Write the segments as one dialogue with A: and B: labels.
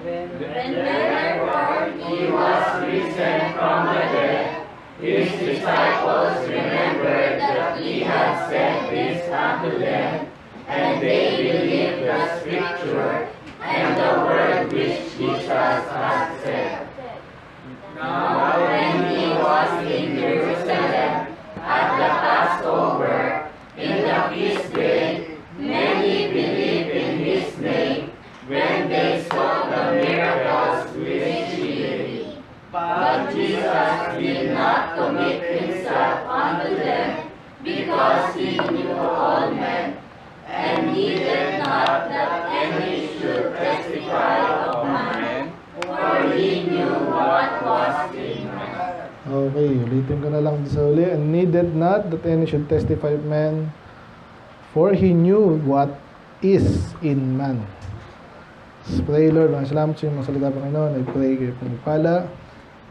A: When therefore he was risen from the dead, his disciples remembered that he had said this unto them, and they believed the Scripture and the word which Jesus had said. Now when he was in Jerusalem at the Passover, in the feast day, many believed in his name when they saw the miracles which he did. But Jesus did not commit himself unto them, because he knew all men, and needed not that any should testify of man, for he knew what was in man.
B: Okay, ulitin ko na lang sa uli. And needed not that any should testify of man, for he knew what is in man. Pray, Lord. Mga salamat sa mga salita, Panginoon. I pray kayo pagpala.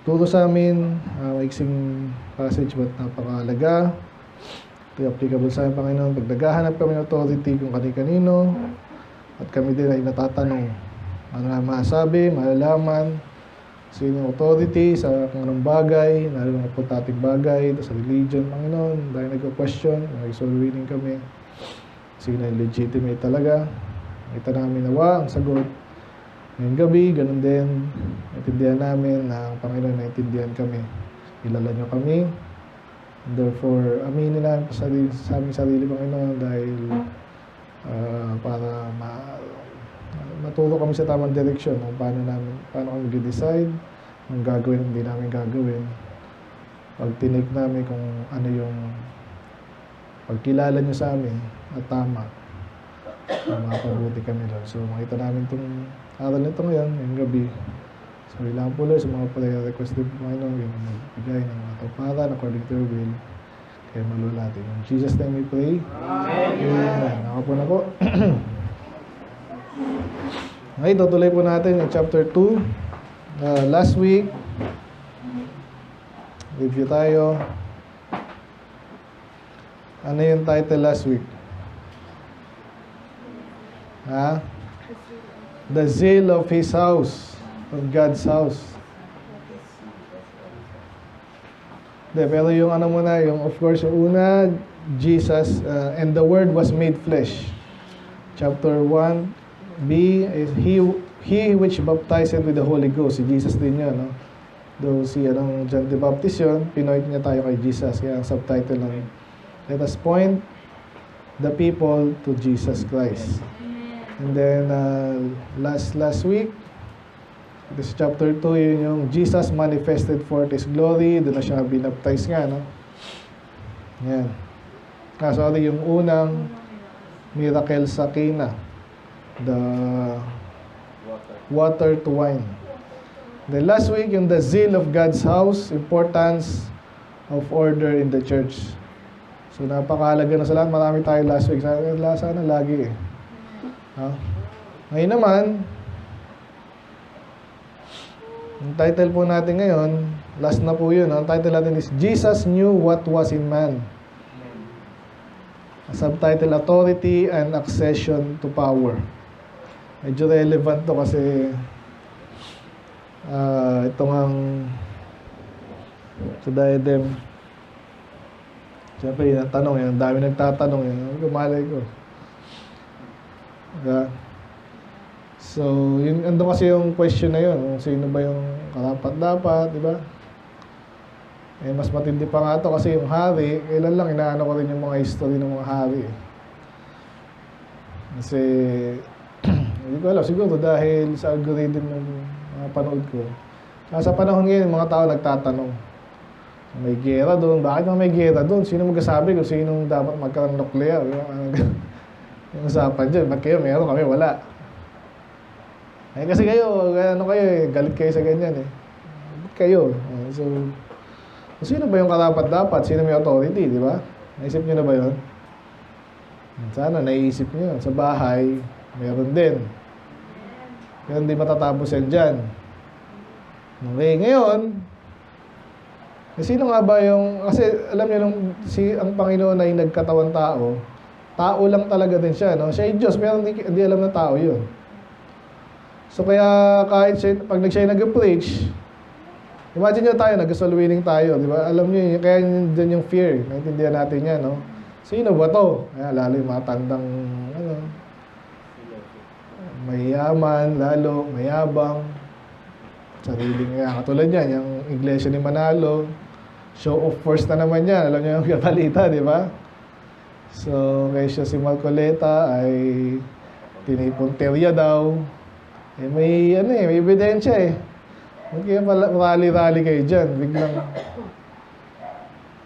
B: Turo sa amin, maiksing passage ba't napakahalaga. Ito applicable sa amin, Panginoon. Pag naghahanap kami ng authority kung kani-kanino, at kami din ay natatanong, ano na masabi, malalaman, sino yung authority sa kung anong bagay, lalo ng importanteng bagay, sa religion, Panginoon. Dahil nagko-question, nag-solving kami, sino yung legitimate talaga. Kita namin nawa ang sagot. Ngayong gabi, ganun din, naintindihan namin na ang Panginoon naintindihan kami. Kilala niyo kami. And therefore, aminin namin sa aming sarili, Panginoon, dahil para maturo kami sa tamang direksyon kung paano kami mag-decide, kung gagawin, hindi namin gagawin. Pag tinik namin kung ano yung pagkilala niyo sa amin at tama, mapabuti kami doon. So, makita namin itong araw nito ngayon, ngayong gabi. So, ilang po lang sa mga prayer request din po ngayon, yung magbigay ng mga taparan according to your will. Kaya malula natin. In Jesus' name we pray. Amen. Nakapo na po. Okay, tutuloy po natin yung chapter 2. Last week, review tayo. Ano yung title last week? The zeal of His house, of God's house. Pero yung ano muna, yung of course, yung una, Jesus, and the Word was made flesh. Chapter 1b is He which baptized with the Holy Ghost. Si Jesus din yun, no? Though si John the Baptist yun, pinoint niya tayo kay Jesus. Kaya ang subtitle ng Let us point the people to Jesus Christ. And then, last week, this chapter 2, yun yung Jesus manifested forth His glory. Doon na siya binaptize nga, no? Yan. Sorry, yung unang miracle sa Cana. The water to wine. Then last week, yung the zeal of God's house, importance of order in the church. So, napakahalaga na sa lahat. Marami tayo last week. Sana lagi eh. Ngayon naman, yung title po natin ngayon, last na po yun. Ang title natin is Jesus knew what was in man. Subtitle, Authority and Accession to Power. Medyo relevant to kasi itong ang sa diadem. Siyempre, yung tanong, yung dami nagtatanong, yung malay ko. So, yun, ando kasi yung question na yun, kung sino ba yung karapat-dapat, di ba? Eh, mas matindi pa nga ito kasi yung hari, kailan lang inaano ko rin yung mga history ng mga hari. Kasi, hindi ko alam, siguro dahil sa algorithm ng mga panood ko. Sa panahon ngayon, mga tao nagtatanong, may gera doon, bakit may gera doon? Sino magsasabi kung sino dapat magkaroon ng nuclear? Yung usapan dyan, ba't kayo meron kami, wala. Eh kasi kayo, ano kayo eh, galit kayo sa ganyan eh. Ba't kayo? So, sino ba yung karapat-dapat? Sino may authority, di ba? Naisip nyo na ba yun? Sana naisip nyo. Sa bahay, meron din. Pero hindi matatapos yan dyan. Okay, ngayon, sino nga ba yung, kasi alam nyo, ang Panginoon ay nagkatawan tao lang talaga din siya, no? Siya ay Diyos, pero hindi alam na tao yun. So kaya kahit siya, pag siya nag-preach, imagine nyo tayo, nag-soul winning tayo, di ba? Alam nyo, kaya dyan yung fear. Naintindihan natin yan, no? Sino ba to? Kaya lalo yung mga tandang, ano, mayaman, lalo, mayabang, sariling nga. Katulad yan, yung iglesia ni Manalo, show of force na naman yan. Alam nyo yung kabalita, di ba? So, kaya siya si Marcoleta ay tinipunterya daw. Eh, may, ano eh, may ebidensya eh. Kaya rally-rally kayo dyan, biglang.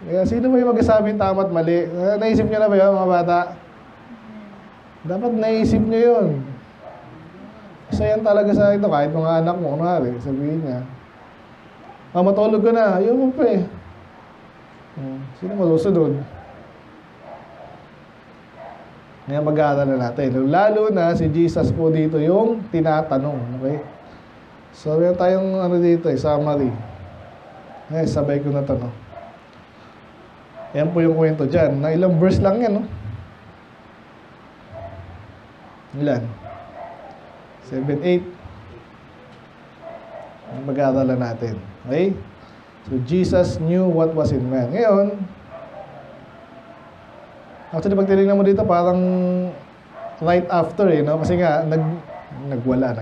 B: Kaya sino ba yung mag-asabing tama at mali? Naisip nyo na ba yun, mga bata? Dapat naisip nyo yun. Isa yan talaga sa ito, kahit mga anak mo, kunwari, sabihin niya, matulog ka na, ayun mo pa eh. Sino malusunod? Ngayon mag-aaral na natin. Lalo na si Jesus po dito yung tinatanong. Okay? So, meron tayong ano dito, summary. Sabay ko na ito, no? Yan po yung kwento dyan. Na ilang verse lang yan, no? Ilan? 7, 8. Mag-aaral na natin. Okay? So, Jesus knew what was in man. Ngayon, actually, pag tinignan mo dito, parang right after eh, no? Kasi nga, nagwala.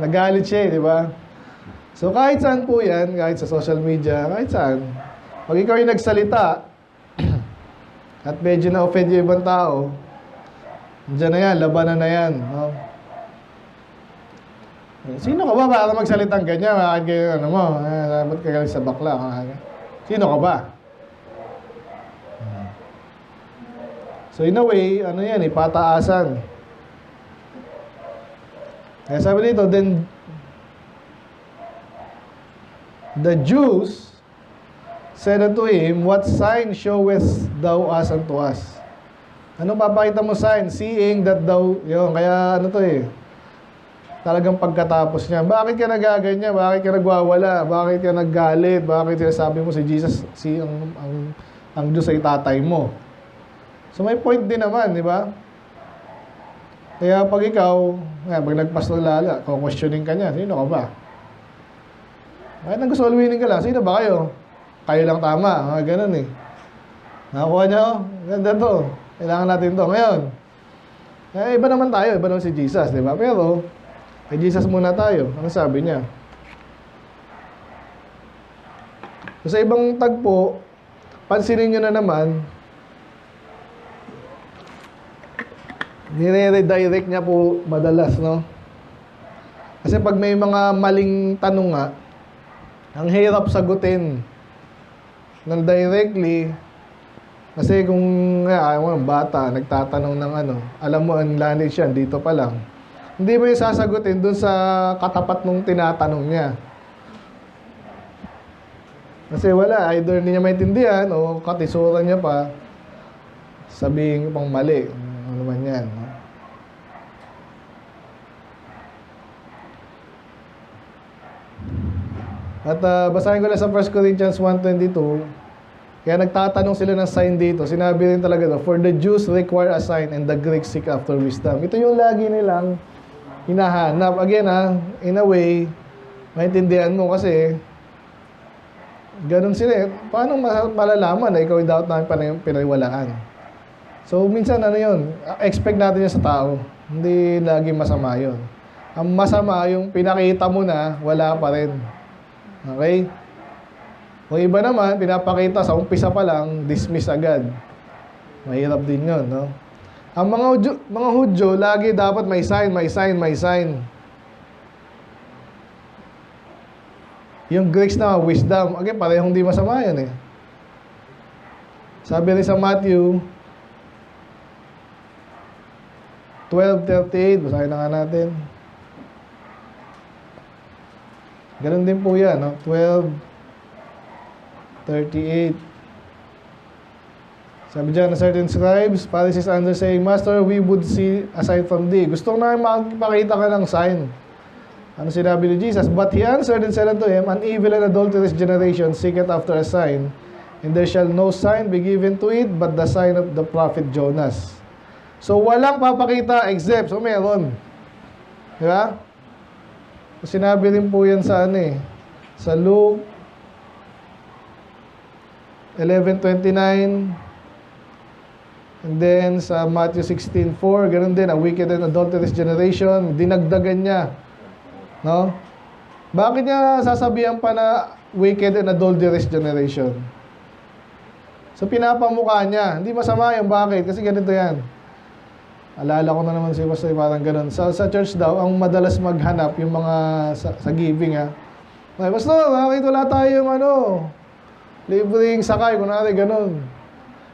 B: Nagalit siya eh, di ba? So, kahit saan po yan, kahit sa social media, kahit saan, pag ikaw yung nagsalita, at medyo na-offend yung ibang tao, dyan na yan, labanan na yan, no? Sino ka ba para magsalitang ganyan? Bakit kayo, ano mo, ba't ka galing sa bakla? Sino ka ba? So in a way, ano yan, pataasan. Kaya sabi dito, then the Jews said unto him, what sign showest thou us unto us? Anong papakita mo sign? Seeing that thou, yun, kaya ano to talagang pagkatapos niya, bakit ka nagaganyan? Bakit ka nagwawala? Bakit ka naggalit? Bakit sinasabi mo si Jesus, ang Diyos ay tatay mo? So may point din naman, di ba? Kaya pag ikaw, pag nagpastol lala, questioning ka niya, sino ka ba? Kahit nag-soul winning ka lang, sino ba kayo? Kayo lang tama, mga ganun eh. Nakakuha niyo, ganda to. Kailangan natin to. Ngayon, iba naman tayo, iba naman si Jesus, di ba? Pero, kay Jesus muna tayo. Ano sabi niya? So, sa ibang tagpo, pansinin nyo na naman, nire-redirect niya po madalas, no? Kasi pag may mga maling tanong nga, ang hirap sagutin ng directly. Kasi kung bata, nagtatanong ng ano, alam mo, ang language yan, dito pa lang. Hindi mo yung sasagutin dun sa katapat nung tinatanong niya. Kasi wala, either hindi niya maintindihan o katisuran niya pa, sabihin pang mali. Ano man yan, no? At basahin ko lang sa 1 Corinthians 1:22. Kaya nagtatanong sila ng sign dito. Sinabi rin talaga for the Jews require a sign and the Greeks seek after wisdom. Ito yung lagi nilang hinahanap. Again in a way, maintindihan mo kasi ganun sila. Paano malalaman na ikaw yung dapat namin pinaniwalaan? So, minsan ano yun, expect natin yun sa tao. Hindi lagi masama yun. Ang masama yung pinakita mo na, wala pa rin. Okay? O iba naman, pinapakita sa umpisa pa lang, dismiss agad. Mahirap din yun, no? Ang mga Hudyo, lagi dapat may sign, may sign, may sign. Yung Greeks na wisdom, again, parehong di masama yun eh. Sabi rin sa Matthew 12:38, basahin na nga natin. Ganun din po yan, no? 12:38. Sabi dyan, certain scribes, Pharisees answered saying, Master, we would see a sign from thee. Gusto na makita ka ng sign. Ano sinabi ni Jesus? But he answered and said unto him, An evil and adulterous generation seeketh after a sign, and there shall no sign be given to it, but the sign of the prophet Jonas. So, walang papakita except, so meron. Di ba? Sinabi rin po yan sa sa Luke 11:29, and then sa Matthew 16:4, ganun din, a wicked and adulterous generation, dinagdagan niya. No? Bakit niya sasabihan pa na wicked and adulterous generation? So, pinapamukha niya. Hindi masama yung bakit, kasi ganito yan. Alala ko na naman si Pastor, parang ganun. Sa church daw, ang madalas maghanap yung mga sa giving, ha. Ay, Pastor, bakit wala tayong libreng sakay, kunwari ganun.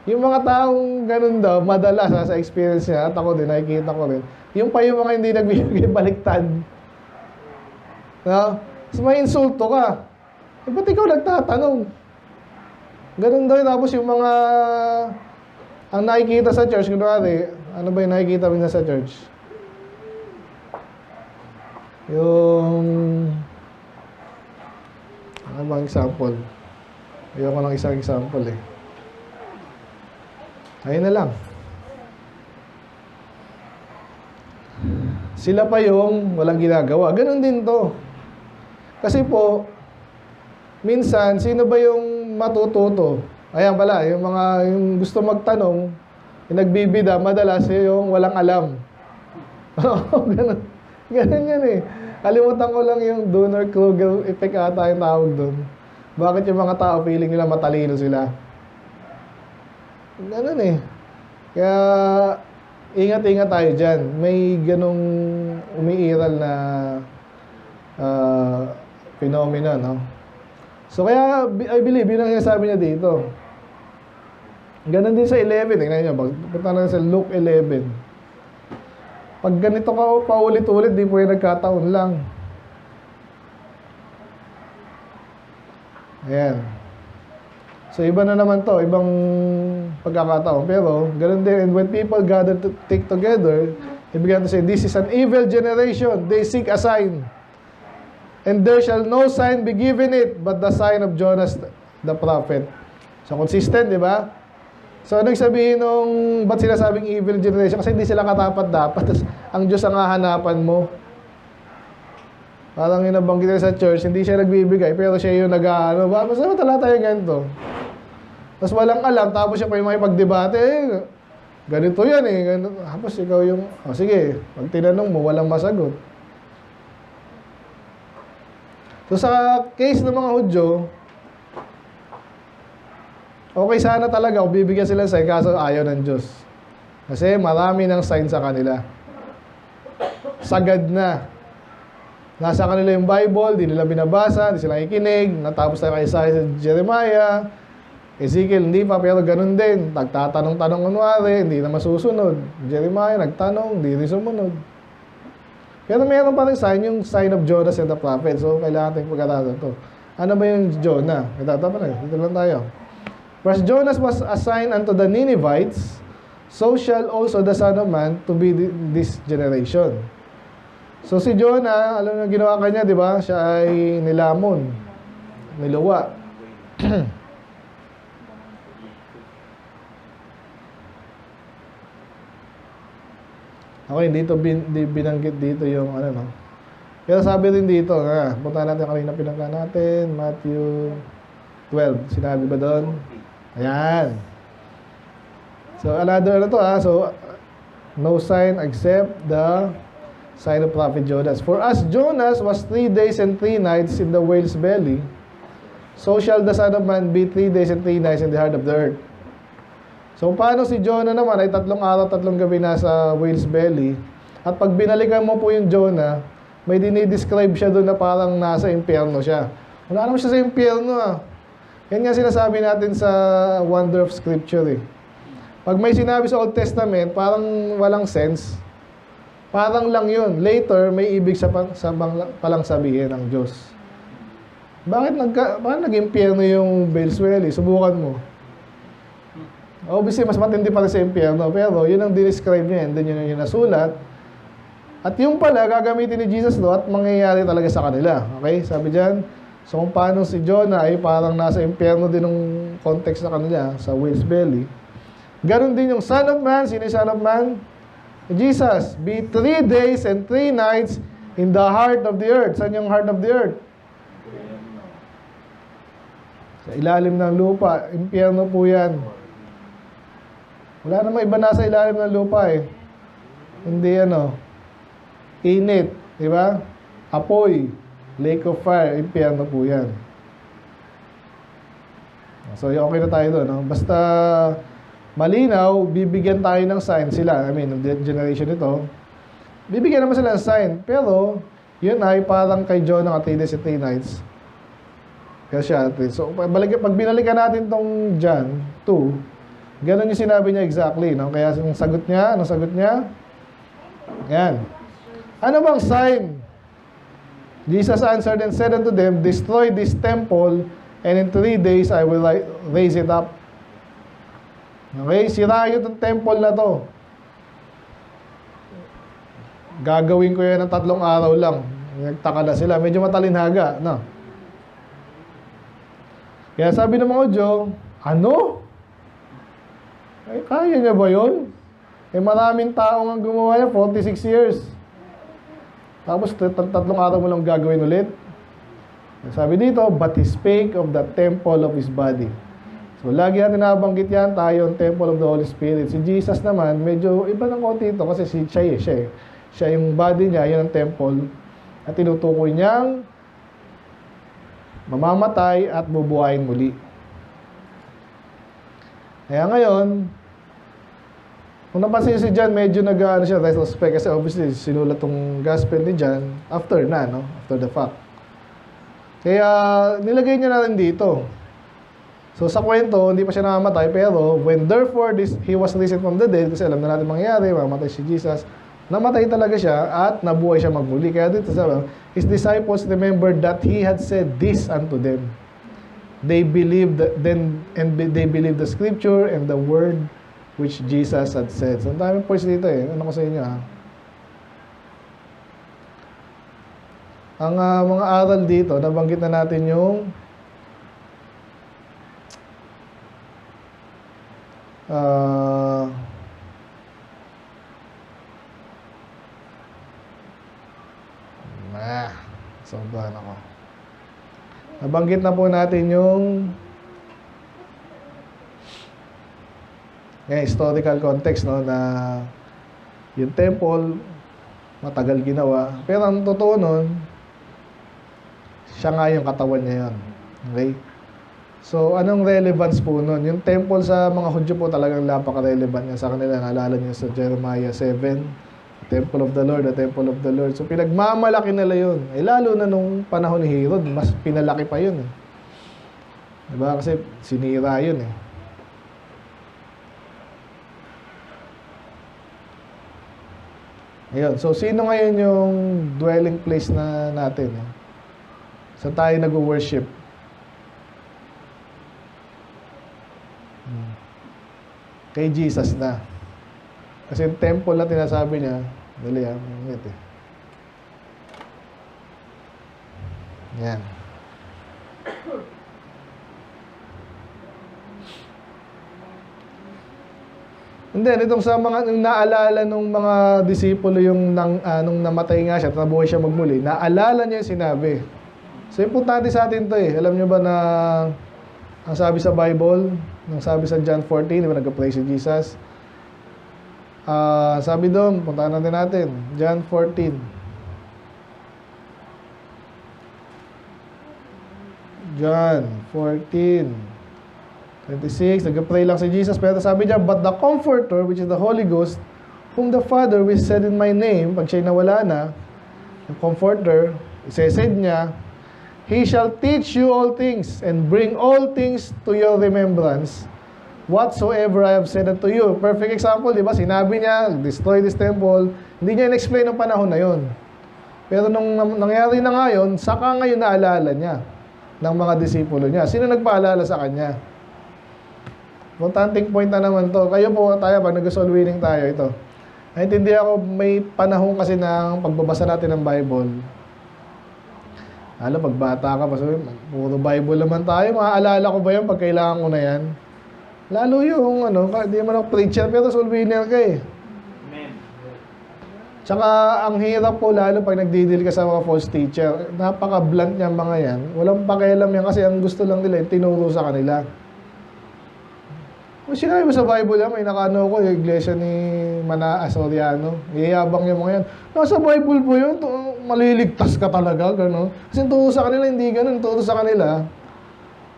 B: Yung mga taong ganun daw, madalas sa experience niya, at ako din, nakikita ko rin, yung pa yung mga hindi nagbibigay baliktad. No? So, may insulto ka. Eh, ba't ikaw nagtatanong? Ganun daw, tapos yung mga ang nakikita sa church, kunwari, ano ba yung nakikita mo sa church? Yung ano bang example? Ayoko lang isang example Ayun na lang. Sila pa yung walang ginagawa. Ganun din to. Kasi po, minsan, sino ba yung matututo? Ayan pala, yung gusto magtanong, yung nagbibida, madalas yung walang alam. Ganun. Ganun yan Kalimutan ko lang yung Dunning-Kruger effect ata yung tawag doon. Bakit yung mga tao feeling nila matalino sila? Ganun Kaya, ingat-ingat tayo dyan. May ganong umiiral na phenomena, no? So, kaya, I believe, yun ang sinasabi niya dito. Ganon din sa 11. Tingnan nyo, punta na sa Luke 11. Pag ganito ka paulit-ulit, di po yung nagkataon lang. Ayan. So, iba na naman to, ibang pagkakataon. Pero, ganun din, and when people gather to take together, they began to say, this is an evil generation. They seek a sign. And there shall no sign be given it, but the sign of Jonas the prophet. So, consistent, di ba? So, anong sabihin nung, ba't sinasabing evil generation? Kasi hindi sila katapat-dapat. Ang Diyos ang hahanapan mo. Parang yung nabanggit sa church, hindi siya nagbibigay, pero siya yung basta matala tayo ganito. Tapos walang alam, tapos siya pa yung makipagdebate, ganito yan ganito. Tapos ikaw yung, sige, pag tinanong mo, walang masagot. So sa case ng mga Hudyo, okay sana talaga kung bibigyan sila sign, kaso ayaw ng Diyos. Kasi marami ng sign sa kanila. Sagad na. Nasa kanila yung Bible, di nila binabasa, di sila nakikinig, natapos na kay Isaiah sa Jeremiah, Ezekiel, hindi pa, pero ganun din. Nagtatanong-tanong kunwari, hindi na masusunod. Jeremiah, nagtanong, hindi rin sumunod. Pero meron pa rin sign, yung sign of Jonas and the prophet. So, kailangan tayong pag-aralan ito. Ano ba yung Jonah? Ito lang tayo. Whereas Jonas was assigned unto the Ninevites, so shall also the Son of Man to be this generation. So si Jonah, alam na ginawa kanya, di ba? Siya ay nilamon, niluwa. Okay, dito binanggit dito yung no. Pero sabi rin dito, punta natin kanina pinagka natin, Matthew 12. Sinabi ba doon? Ayan. So another So no sign except the sign of prophet Jonas. For as Jonas was 3 days and 3 nights in the whale's belly, so shall the Son of Man be 3 days and 3 nights in the heart of the earth. So, paano si Jonah naman ay 3 araw, 3 gabi nasa whale's belly, at pag binalikan mo po yung Jonah, may dinidescribe siya doon na parang nasa impyerno siya. Wala naman siya sa impyerno Yan nga sinasabi natin sa Wonder of Scripture Pag may sinabi sa Old Testament, parang walang sense. Parang lang yun. Later, may ibig palang sabihin ng Diyos. Bakit nag-impyerno yung Belzebul? Subukan mo. Obviously, mas matindi pa rin sa impyerno. Pero, yun ang describe niya. And then, yun yung nasulat. At yung pala, gagamitin ni Jesus at mangyayari talaga sa kanila. Okay? Sabi dyan, so kung paano si Jonah ay parang nasa impyerno din ng context sa kanila, sa whale's belly. Ganon din yung Son of Man. Sino yung Son of Man? Jesus, be 3 days and 3 nights In the heart of the earth. Saan yung heart of the earth? Sa ilalim ng lupa. Impyerno po yan. Wala namang iba nasa ilalim ng lupa eh. Hindi init. Di ba? Apoy. Lake of fire. Impyerno po yan. So, okay na tayo doon. No? Basta malinaw, bibigyan tayo ng sign sila. I mean, ng generation ito. Bibigyan naman sila ng sign. Pero, yun ay parang kay Jonah at 3 days and 3 nights. Kaya siya, so, pag binalikan natin tong John 2, ganun yung sinabi niya exactly. No? Kaya yung sagot niya, anong sagot niya? Yan. Ano bang sign? Jesus answered and said unto them, destroy this temple, and in 3 days I will raise it up. Okay, sirayo itong temple na to. Gagawin ko yan ng 3 araw lang. Nagtaka na sila. Medyo matalinhaga, no? Kaya sabi ng mga Udyo, ano? Ay, kaya niya ba yun? Eh, maraming tao ang gumawa niya, 46 years. Tapos, 3 araw mo lang gagawin ulit. Sabi dito, but he spake of the temple of his body. So, lagi natin nabanggit yan, tayo ang temple of the Holy Spirit. Si Jesus naman, medyo iba ng konti ito kasi siya yung body niya, yun ang temple. At tinutukoy niyang mamamatay at bubuhayin muli. Kaya ngayon, kung napansin si John, medyo siya, retrospect kasi obviously sinulat tong gospel ni John after na, no? After the fact. Kaya nilagay niya na rin dito. So sa kwento, hindi pa siya namamatay, pero when therefore he was risen from the dead, kasi alam na natin mangyayari, mamatay si Jesus, namatay talaga siya at nabuhay siya magmuli. Kaya dito sabi, his disciples remembered that he had said this unto them. They believed they believed the scripture and the word which Jesus had said. So, ang daming points dito eh. Ano ko sa inyo ha? Ang mga aral dito, nabanggit na natin yung sobrang ako. Nabanggit na po natin yung historical context, no, na yung temple matagal ginawa. Pero ang totoo nun, siya nga yung katawan niya yun. Okay? So, anong relevance po nun? Yung temple sa mga Hudyo po talagang napaka-relevant niya sa kanila. Naalala niyo sa Jeremiah 7, Temple of the Lord, the Temple of the Lord. So, pinagmamalaki nila yun. Eh, lalo na nung panahon ni Herod, mas pinalaki pa yun. Eh. Diba? Kasi sinira yun eh. Ayun. So, sino ngayon yung dwelling place na natin? Eh? Saan tayo nag-worship? Kay Jesus na. Kasi yung temple na tinasabi niya, dali ito. Yan. And then, itong sa mga, yung naalala nung mga disipulo yung nung namatay nga siya, nabuhay siya magmuli, naalala niya yung sinabi. So, importante sa atin to eh. Alam niyo ba na ang sabi sa Bible, nang sabi sa John 14, di ba nag-pray si Jesus? Sabi doon, puntaan natin, John 14. John 14. 26, nag-pray lang si Jesus, pero sabi niya, but the Comforter, which is the Holy Ghost, whom the Father will send in my name, pag siya'y nawala na, yung Comforter, isesend niya, He shall teach you all things, and bring all things to your remembrance, whatsoever I have said unto you. Perfect example, di ba? Sinabi niya, destroy this temple, hindi niya in-explain ng panahon na yon. Pero nung nangyari na ngayon, saka ngayon naalala niya ng mga disipulo niya. Sino nagpaalala sa kanya? Importanteng point na naman to. Kayo po, tayo, pag nag-soul winning tayo, ito. Naintindihan ako, may panahon kasi ng pagbabasa natin ng Bible. Alam, pag bata ka, sabi, puro Bible naman tayo. Maaalala ko ba yan pag kailangan ko na yan? Lalo yung, di man ako preacher, pero soul winner ka eh. Tsaka, ang hirap po lalo pag nagdidil ka sa mga false teacher. Napaka-blunt niyan mga yan. Walang pakialam yan kasi ang gusto lang nila, tinuro sa kanila. Kung sinabi mo sa Bible yan, may nakano ko, yung iglesia ni Mana Soriano. Iyayabang yung mga yan. Nasa Bible po yun, maliligtas ka talaga, gano'n. Kasi turo sa kanila, hindi gano'n. Turo sa kanila,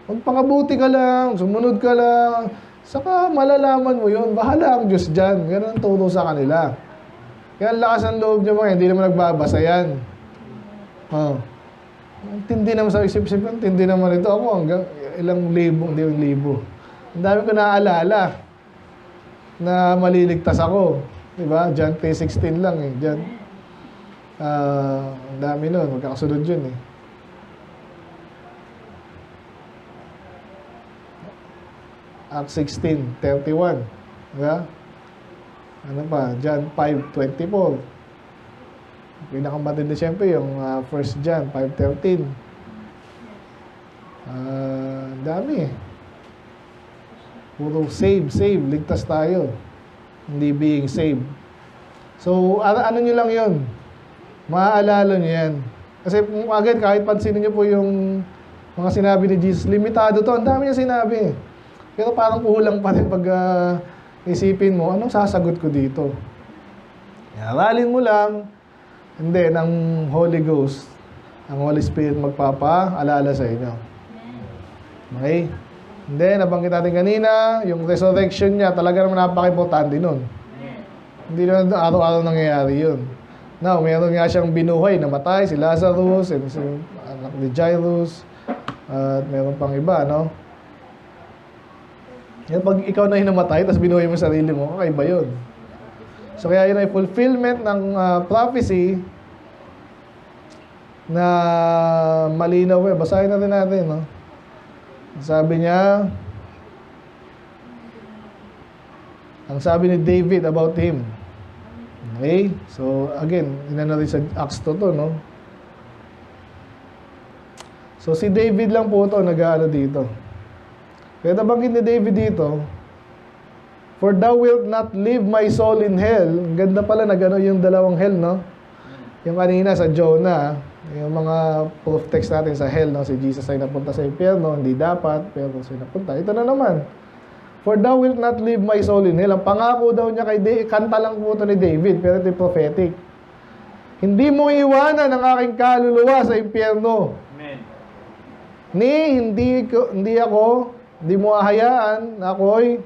B: magpakabuti ka lang, sumunod ka lang. Saka malalaman mo yun, bahala ang Diyos dyan. Gano'n ang turo sa kanila. Kaya ang lakas ng loob niyo mga, hindi naman nagbabasa yan. Tindi naman sa isip-isip, tindi naman ito. Ako hanggang ilang libo, hindi yung libo. Ang dami ko naaalala na maliligtas ako. Diba? John 3:16 lang eh. John. Ang dami nun. Magkakasunod yun eh. Acts 16:31. Diba? Ano pa? John 5:24. Pinakamatindi siyempre yung 1 John 5:13. Dami eh. Puro save, ligtas tayo. Hindi being saved. So, ano nyo lang yun? Maaalala nyo yan. Kasi again, kahit pansinin nyo po yung mga sinabi ni Jesus, limitado to. Ang dami niya sinabi. Pero parang kulang pa rin pag isipin mo, anong sasagot ko dito? Aralin mo lang, and then, ang Holy Ghost, ang Holy Spirit magpapaalala sa inyo. Okay? And then, nabanggit natin kanina, yung resurrection niya, talaga naman napaka-importante nun. Hindi naman araw-araw nangyayari yun. Now, meron nga siyang binuhay, namatay, si Lazarus, and si anak ni Jairus, at meron pang iba, no? Yan, pag ikaw na yung namatay, tapos binuhay mo sarili mo, kakaiba yun. So, kaya yun ay fulfillment ng prophecy na malinaw eh. Basahin natin natin, no? Sabi niya, ang sabi ni David about him. Okay? So, again, inano rin sa Acts to, no? So, si David lang po ito nag-aano dito. Kaya nabanggit ni David dito, for thou wilt not leave my soul in hell. Ang ganda pala na gano'n yung dalawang hell, no? Yung kanina sa Jonah, yung mga proof text natin sa hell, no? Si Jesus ay napunta sa impyerno, hindi dapat, pero siya napunta. Ito na naman. For thou wilt not leave my soul in hell. Ang pangako daw niya kay David, kanta lang po ito ni David, pero ito prophetic. Hindi mo iwanan ang aking kaluluwa sa impyerno.
A: Amen.
B: Hindi mo ahayaan na ako'y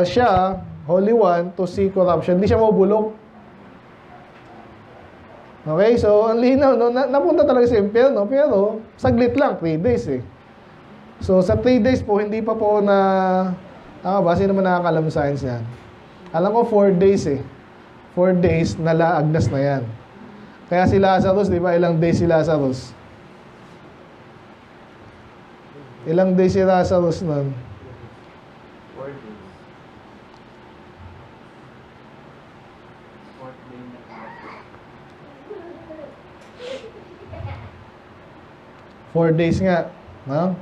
B: siya, Holy One, to see corruption. Hindi siya mabulok. Okay, so ang linaw, no? Napunta talaga sa impyerno, pero saglit lang, 3 days eh. So sa 3 days po, hindi pa po na, base naman nakakalam science yan. Alam ko 4 days eh. 4 days, nalaagnas na yan. Kaya si Lazarus, di ba, ilang days si Lazarus? Ilang days si Lazarus nun?
A: 4 days.
B: 4 days nga, no?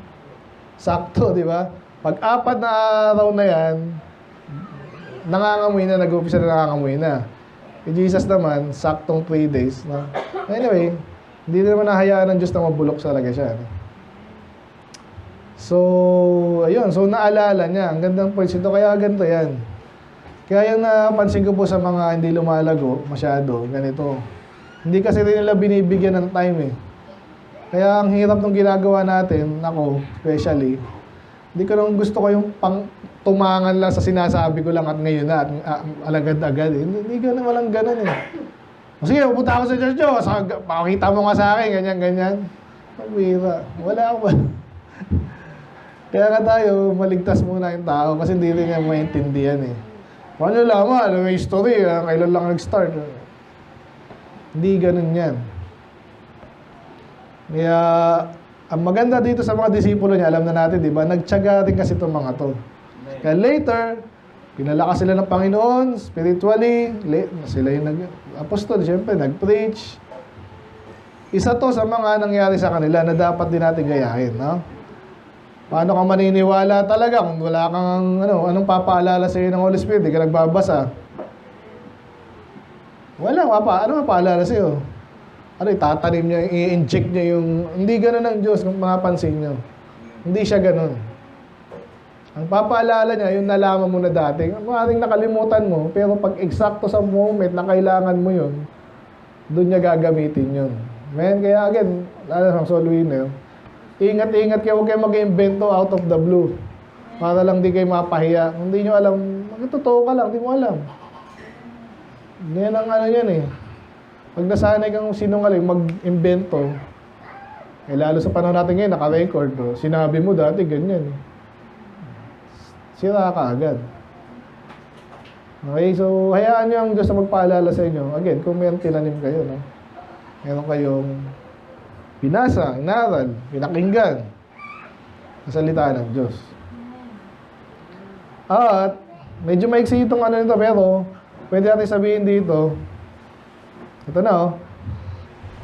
B: Sakto, di ba? Pag 4 na araw na yan, nangangamoy na, nag-umpisa na nangangamoy na. Si Jesus naman, saktong 3 days, no? Anyway, hindi naman nahayaan ng Diyos na mabulok talaga siya, no? So, ayun. So, naalala niya. Ang gandang points ito. Kaya ganito yan. Kaya yung napansin ko po sa mga hindi lumalago masyado, ganito. Hindi kasi rin nila binibigyan ng time eh. Kaya ang hirap ng ginagawa natin, ako, especially, hindi ko nung gusto ko yung tumangan lang sa sinasabi ko lang at ngayon na, at alagad-agad eh. Hindi ganun, walang ganun eh. Sige, pupunta ako sa church nyo, pakita mo nga sa akin, ganyan-ganyan. Pabira, wala ako. Kaya nga tayo, maligtas muna yung tao kasi hindi rin niya maintindihan eh. Paano laman, ano may history, kailan lang nag-start. Hindi ganun yan. Kaya, ang maganda dito sa mga disipulo niya, alam na natin, di ba? Nagtiyaga rin kasi itong mga to. Kaya later, pinalakas sila ng Panginoon, spiritually, sila yung nag-apostol, siyempre, nag-preach. Isa to sa mga nangyari sa kanila na dapat din natin gayahin, no? Paano ka maniniwala talaga kung wala kang, anong papaalala sa iyo ng Holy Spirit, di ka nagbabasa? Wala, ano mapaalala sa'yo? Ano, itatanim niya, i-inject niya yung... Hindi ganun ang Diyos kung mapansin niyo. Hindi siya ganun. Ang papaalala niya, yung nalaman mo na dati, maaaring nakalimutan mo, pero pag eksakto sa moment na kailangan mo yun, doon niya gagamitin yun. Men, kaya again, lalo sa soloin na yun, ingat-ingat kayo, huwag kayo mag-invento out of the blue. Para lang di kayo mapahiya. Kung hindi nyo alam, magtotoo ka lang, di mo alam. Yan ang ano yan eh. Pag nasanay kang sinungaling, mag-invento, eh lalo sa panahon natin ngayon, naka-record, oh, sinabi mo dati, ganyan eh. Sira ka agad. Okay, so hayaan nyo ang Diyos na magpaalala sa inyo. Again, kung mayroong tinanim kayo, no? Meron kayong binasa, inaral, pinakinggan sa salita ng Diyos. At medyo maiksi itong ano nito, pero pwede natin sabihin dito, ito na oh.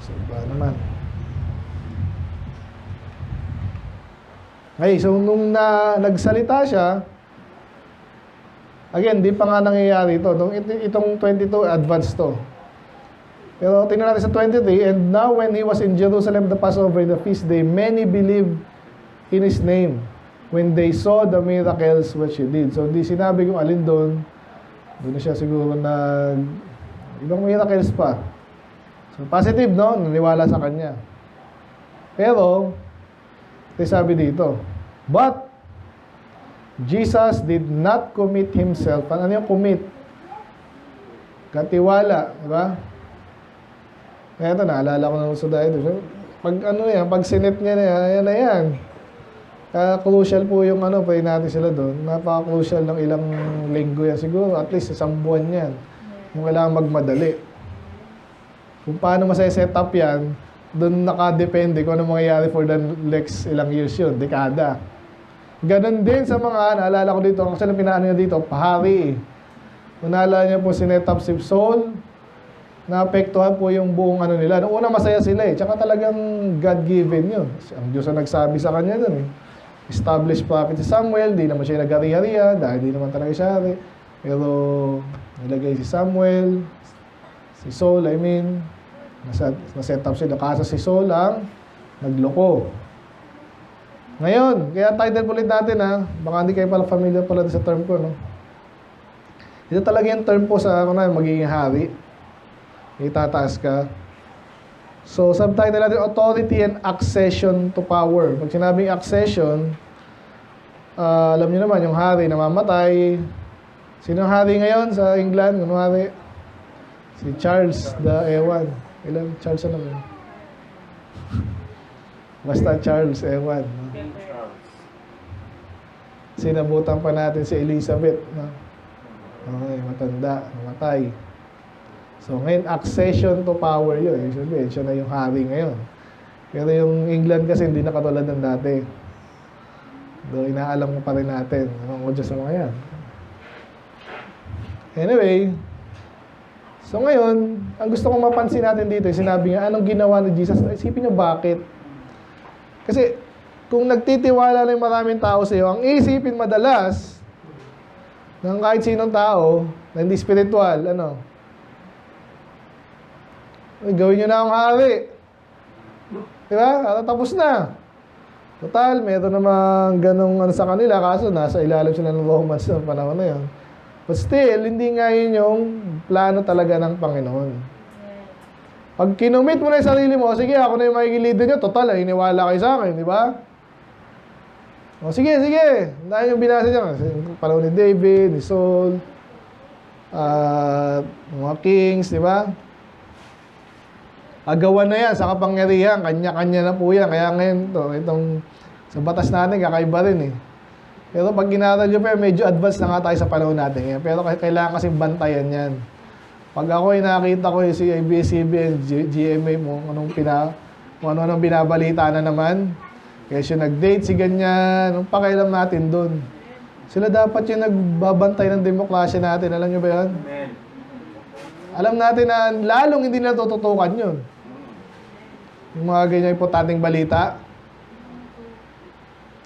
B: So, ba naman. Okay, so nung nagsalita siya, again, di pa nga nangyayari ito. Itong 22, advance to. Pero tingnan natin sa 23, and now when he was in Jerusalem the Passover, the feast day, many believed in his name when they saw the miracles which he did. So, di sinabi kung alin doon. Doon na siya siguro ibang miracles pa. So, positive, no? Naniwala sa kanya. Pero, sabi dito, but Jesus did not commit himself. Ano yung commit? Katiwala, di ba? Kaya ito, naalala ko na sa dahil. Pag ano yan, pag sinip niya na yan, na yan. Kaya crucial po yung ano, pwede natin sila doon. Napaka-crucial ng ilang linggo yan. Siguro, at least isang buwan yan. Yung kailangan magmadali. Kung paano masaya-set up yan, doon nakadepende kung ano mangyayari for the next ilang years yun, dekada. Ganon din sa mga, naalala ko dito, kasi pinaano niya dito, pahari. Kung naalala niya po, sinet up si Saul, naapektuhan po yung buong ano nila. Noong una masaya sila eh, tsaka talagang God-given yun. Ang Diyos ang nagsabi sa kanya dun eh. Established prophet si Samuel, di naman siya nag-ari-hariya, dahil di naman talaga siya hari. Pero nilagay si Samuel, si Saul, naset up sila. Kaso si Saul ang nagloko. Ngayon, kaya title ulit natin ha, baka hindi kayo pala familiar pala sa term ko, no? Ito talaga yung term po sa magiging hari. Itataas ka. So, subtitle natin, authority and accession to power. Pag sinabing accession, alam niyo naman, yung hari namamatay. Sino ang hari ngayon sa England? Ano hari? Si Charles the Ewan. Ilan? Charles ano ba? Basta Charles Ewan. Sinabutan pa natin si Elizabeth. No? Okay, matanda, namatay. So, ngayon, accession to power yun. Sabihin, siya na yung hari ngayon. Pero yung England kasi hindi na katulad ng dati. Though, inaalam mo pa rin natin. Ano Diyos sa mga yan. Anyway, so ngayon, ang gusto kong mapansin natin dito, sinabi nga, anong ginawa ni Jesus? Isipin niyo bakit? Kasi, kung nagtitiwala na yung maraming tao sa iyo, ang isipin madalas ng kahit sinong tao na hindi spiritual, ano? Gawin nyo na akong hari. Diba? Tapos na. Total, meron namang ganong ano sa kanila, kaso nasa ilalim sila ng Romans sa panahon na yun. But still, hindi nga yun yung plano talaga ng Panginoon. Pag kinumit mo na yung sarili mo, sige, ako na yung magiging leader nyo, total, iniwala kayo sa akin, di ba? O sige. Dahil yung binasa niya, panahon ni David, ni Saul, mga kings, di ba? Agawan na yan sa kapangyarihan, kanya-kanya na po yan. Kaya ngayon, itong sa batas natin, kakaiba rin eh. Pero pag ginaral nyo pa, medyo advance na nga tayo sa panahon natin ngayon. Pero kailangan kasi bantayan yan. Pag ako ay nakita ko si ABS-CBN, GMA mo, kung anong binabalita na naman, kaya siya nag-date, si ganyan, anong pakailam natin doon. Sila dapat yung nagbabantay ng demokrasya natin. Alam nyo ba yan? Amen. Alam natin na lalong hindi na tututukan yun. Yung mga ganyan importanteng balita.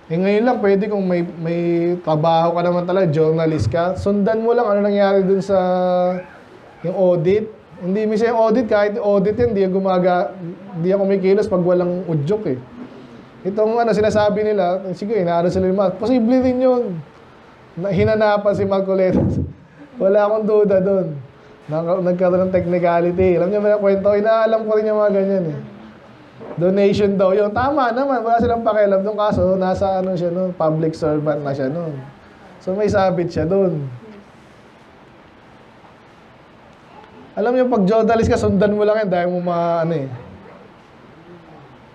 B: Ngayon lang, pwede kung may trabaho ka naman talaga, journalist ka, sundan mo lang ano nangyari dun sa yung audit. Hindi minsan yung audit, kahit audit yan, di ako kumikilos pag walang udyok eh. Itong sinasabi nila, sige, inaano sila yung math. Posible rin yun. Hinanapan si Marcoleta. Wala akong duda doon. Nagkaroon ng technicality. Alam niyo ba yung kwento? Inaalam ko rin yung mga ganyan eh. Donation daw yun. Tama naman, wala silang pakialam doon. Kaso, nasa siya noon, public servant na siya noon. So, may sabit siya doon. Alam niyo, pag journalist ka, sundan mo lang yan dahil mo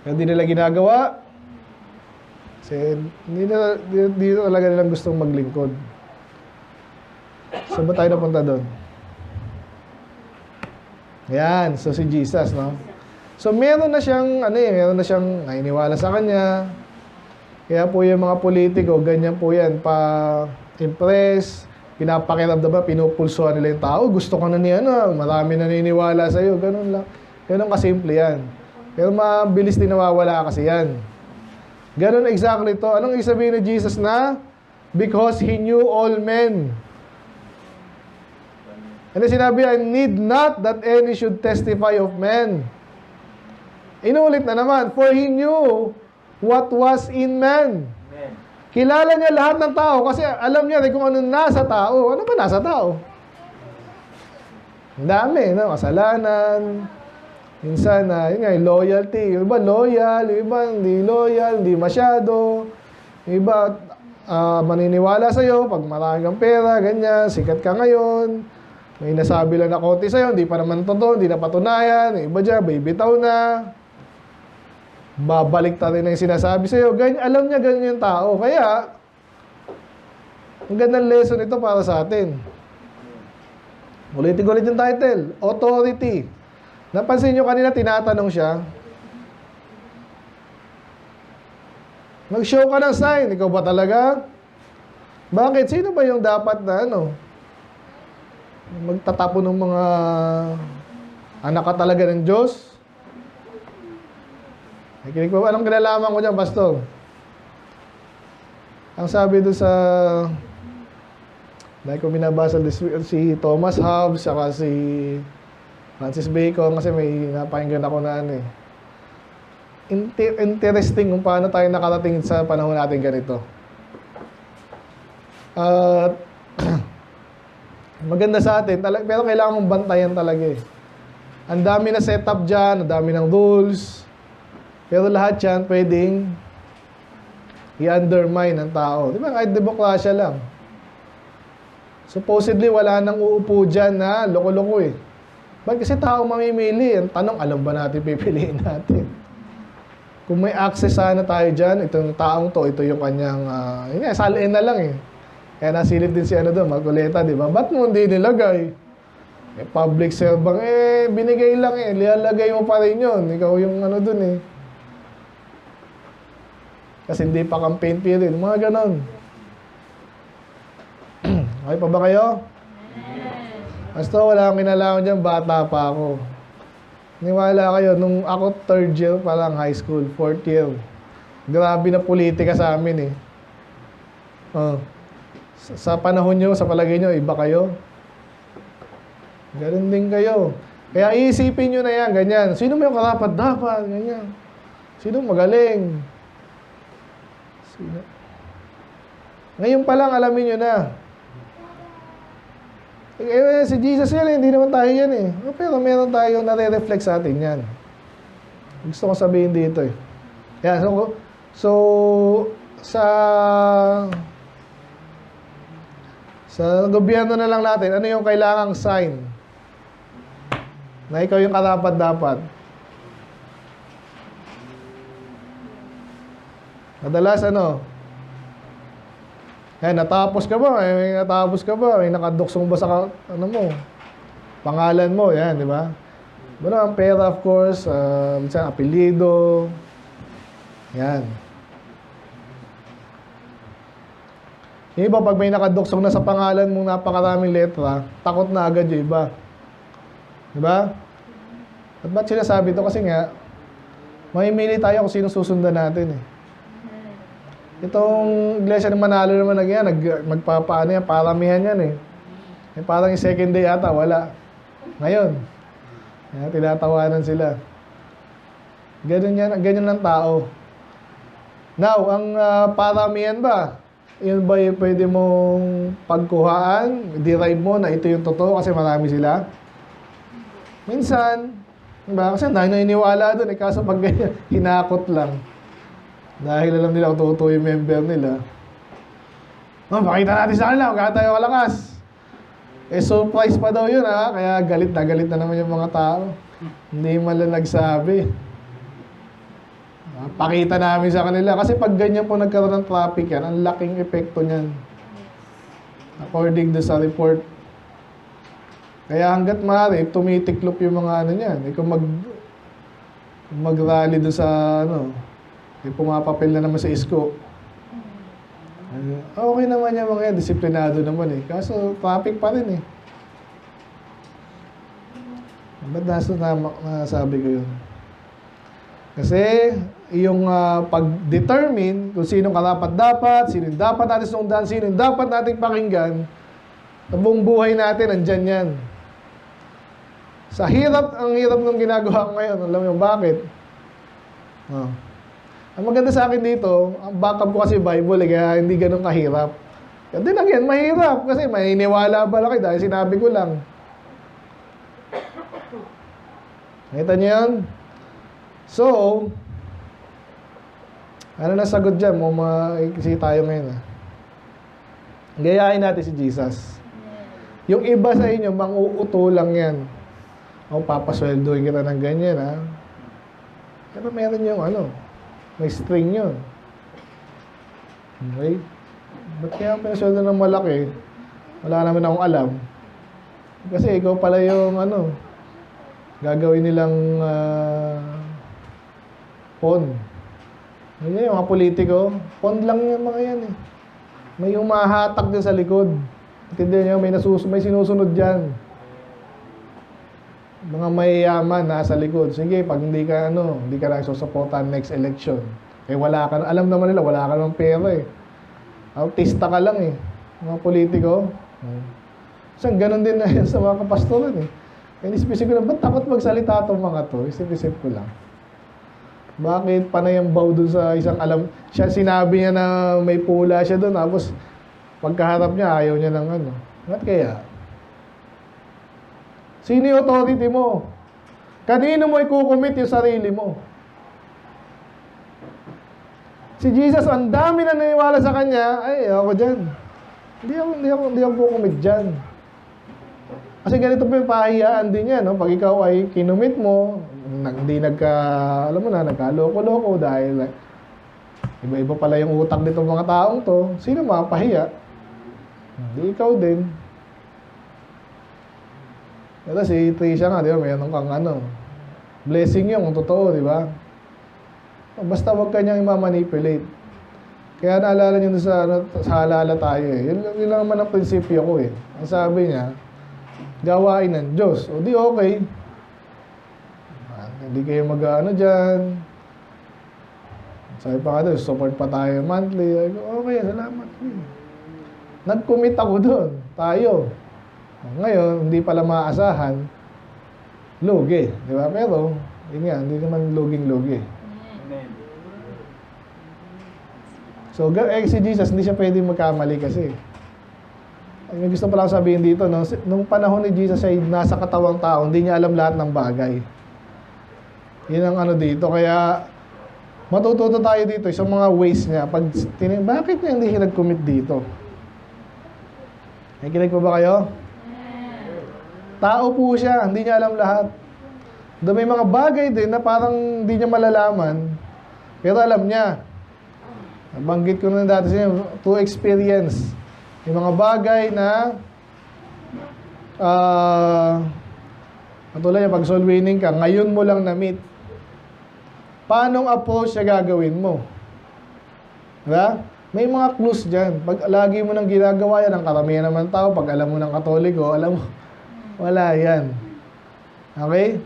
B: Kaya di nila ginagawa. Kasi hindi talaga nilang gustong maglingkod. So, ba tayo napunta doon? Yan. So, si Jesus, no? So, meron na siyang nainiwala sa kanya. Kaya po yung mga politiko, ganyan po yan, pa-impress, pinapakiramdam ba, pinupulsuhan nila yung tao. Gusto ko na niya, marami naniniwala sa'yo. Ganun lang. Ganun kasimple yan. Pero mabilis din nawawala kasi yan. Ganun exactly to. Anong isabihin ni Jesus na? Because He knew all men. Ano sinabi? I need not that any should testify of men. Inulit na naman. For He knew what was in man. Kilala niya lahat ng tao kasi alam niya rin kung ano nasa tao. Ano ba nasa tao? Ang dami, no? Kasalanan. Minsan, yun nga, yung loyalty. Yung iba loyal, yung iba hindi loyal, hindi masyado. Yung iba maniniwala sa'yo pag marami kang pera, ganyan, sikat ka ngayon. May nasabi lang na konti sa'yo, hindi pa naman totoo, hindi na patunayan. Yung iba dyan, bibitaw na. Babalik ta rin na yung sinasabi sa'yo. Ganyan, alam niya ganyan yung tao. Kaya, ang gandang lesson ito para sa atin. Ulitin ko ulit yung title. Authority. Napansin nyo kanina, tinatanong siya. Mag-show ka ng sign. Ikaw ba talaga? Bakit? Sino ba yung dapat na magtatapo ng mga anak ka talaga ng Diyos? Nakikinig po ba? Anong kinalaman ko dyan, Pastor? Ang sabi doon sa dahil ko binabasa si Thomas Hobbes saka si Francis Bacon kasi may napakinggan ako na interesting kung paano tayo nakarating sa panahon natin ganito. Maganda sa atin, pero kailangan mong bantayan talaga eh. Ang dami na setup dyan, ang dami ng rules, pero lahat yan pwedeng i-undermine ng tao. Di ba? Kahit demokrasya lang. Supposedly, wala nang uupo dyan na loko-loko eh. Ba't kasi tao mamimili? Ang tanong, alam ba natin pipiliin natin? Kung may access sana tayo dyan, itong taong to, ito yung kanyang, salin na lang eh. Kaya nasilip din si Marcoleta, di ba? Ba't mo hindi nilagay? Public servant, binigay lang eh. Lialagay mo pa rin yun. Ikaw yung dun eh. Kasi hindi pa campaign period. Mga ganon. Okay pa ba kayo? Basta wala akong kinalaman dyan, bata pa ako. Niwala kayo, nung ako third year pa lang high school, fourth year. Grabe na politika sa amin eh. Sa panahon nyo, sa palagay nyo, iba kayo. Ganun din kayo. Kaya iisipin nyo na yan, ganyan. Sino may karapat-dapat, ganyan. Sino magaling? Sino? Ngayon pa lang, alamin nyo na. Si Jesus yan, hindi naman tayo yan eh. Pero meron tayong nare-reflect sa atin yan. Gusto ko sabihin dito eh. Yan, so sa gobyerno na lang natin, ano yung kailangang sign na ikaw yung karapat-dapat? Madalas natapos ka ba? May natapos ka ba? May nakaduksong ba sa pangalan mo? Yan, di ba? Ang pera, of course. Minsan, apelido. Yan. Yung iba, pag may nakaduksong na sa pangalan mong napakaraming letra, takot na agad yung iba. Di ba? At ba't sinasabi ito? Kasi nga, mamimili tayo kung sino susundan natin eh. Itong iglesia ng Manalo naman magpapaano yan, paramihan yan eh. Parang yung second day ata, wala. Ngayon, Kaya tinatawanan sila. Ganyan ang tao. Now, ang paramihan ba? Yun ba yung pwede mong pagkuhaan? Derive mo na ito yung totoo kasi marami sila? Minsan, diba? Kasi naniniwala doon, kaso pag ganyan, hinakot lang. Dahil alam nila kung totoo yung member nila. Pakita natin sa kanila, kaya tayo kalakas. Surprise pa daw yun, ha? Kaya galit na naman yung mga tao. Hindi man lang nagsabi. Pakita namin sa kanila. Kasi pag ganyan po nagkaroon ng traffic yan, ang laking epekto niyan. According to sa report. Kaya hanggat maaari, tumitiklop yung mga ano niyan. Kung mag-rally doon sa pumapapil na naman sa isko. Okay naman yan mga yan, disiplinado naman eh. Kaso traffic pa rin eh. Ba't nasabi ko yun? Kasi yung pag-determine kung sino karapat-dapat, sino yung dapat natin sundan, sino yung dapat nating pakinggan, sa buong buhay natin, andyan yan. Sa hirap, ang hirap ng ginagawa ko ngayon, alam mo bakit? Ang maganda sa akin dito, ang backup ko kasi Bible, kaya hindi ganun kahirap. Hindi lang yan, mahirap, kasi maniniwala ba lang kayo dahil sinabi ko lang. Nakita niyo yan? So, ano na sagot dyan? Maiksi tayo ngayon. Gayahin natin si Jesus. Yung iba sa inyo, mang-uuto lang yan. Papasweldoin kita ng ganyan, ha? Pero meron yung may string yun. Okay? Ba't kaya pinasweldo ng malaki? Wala naman akong alam. Kasi ikaw pala yung gagawin nilang pon. Yung mga politiko, pon lang yung mga yan eh. May humahatak din sa likod. Intindihan niyo, may sinusunod dyan. Mga mayayaman nasa likod. Sige, pag hindi ka na susuportahan next election. Wala ka, alam naman nila, wala ka ng pera eh. Autista ka lang eh. Mga politiko. So, ganun din na yan sa mga kapastoran eh. Inisip ko na, ba't takot magsalita itong mga to? Isip ko lang. Bakit panay ang baw doon sa isang siya sinabi niya na may pula siya doon, tapos pagkaharap niya, ayaw niya ng Ba't kaya? Sino yung authority mo? Kanino mo ikukumit yung sarili mo? Si Jesus, ang dami na naniwala sa kanya, ay, ako dyan. Hindi ako kukumit dyan. Kasi ganito pa yung pahiyaan din yan, no? Pag ikaw ay kinumit mo, hindi nagkaloko-loko dahil iba-iba pala yung utak nitong mga taong to, sino mapahiya? Hindi ikaw din. Ito si Trisha nga, di ba? Mayroon kang blessing yun kung totoo, di ba? Basta wag kanyang i-manipulate. Kaya naalala nyo sa halala tayo eh. Yun lang naman ang prinsipyo ko eh. Ang sabi niya, gawain ng Diyos. O di okay. Hindi kayo dyan. Sabi pa ka doon, support pa tayo monthly. Okay, salamat. Nag-commit ako doon. Tayo. Ngayon, hindi pala maasahan. Lugi. Di ba? Pero, yun nga, hindi naman luging-lugi. So, si Jesus, hindi siya pwede magkamali kasi. May gusto pala sabihin dito, nung panahon ni Jesus ay nasa katawang tao, hindi niya alam lahat ng bagay. Yun ang dito. Kaya, matututo tayo dito sa mga ways niya. Bakit niya hindi siya nag-commit dito? Nakikinig po ba kayo? Tao po siya, hindi niya alam lahat. May mga bagay din na parang hindi niya malalaman, pero alam niya. Nabanggit ko na dati sa inyo, to experience. Yung mga bagay na katulad yung pag soul winning ka, ngayon mo lang na-meet. Paanong approach na gagawin mo? Diba? May mga clues dyan. Pag lagi mo nang ginagawa yan, ang karamihan naman tao, pag alam mo ng Katoliko, alam mo, wala yan. Okay?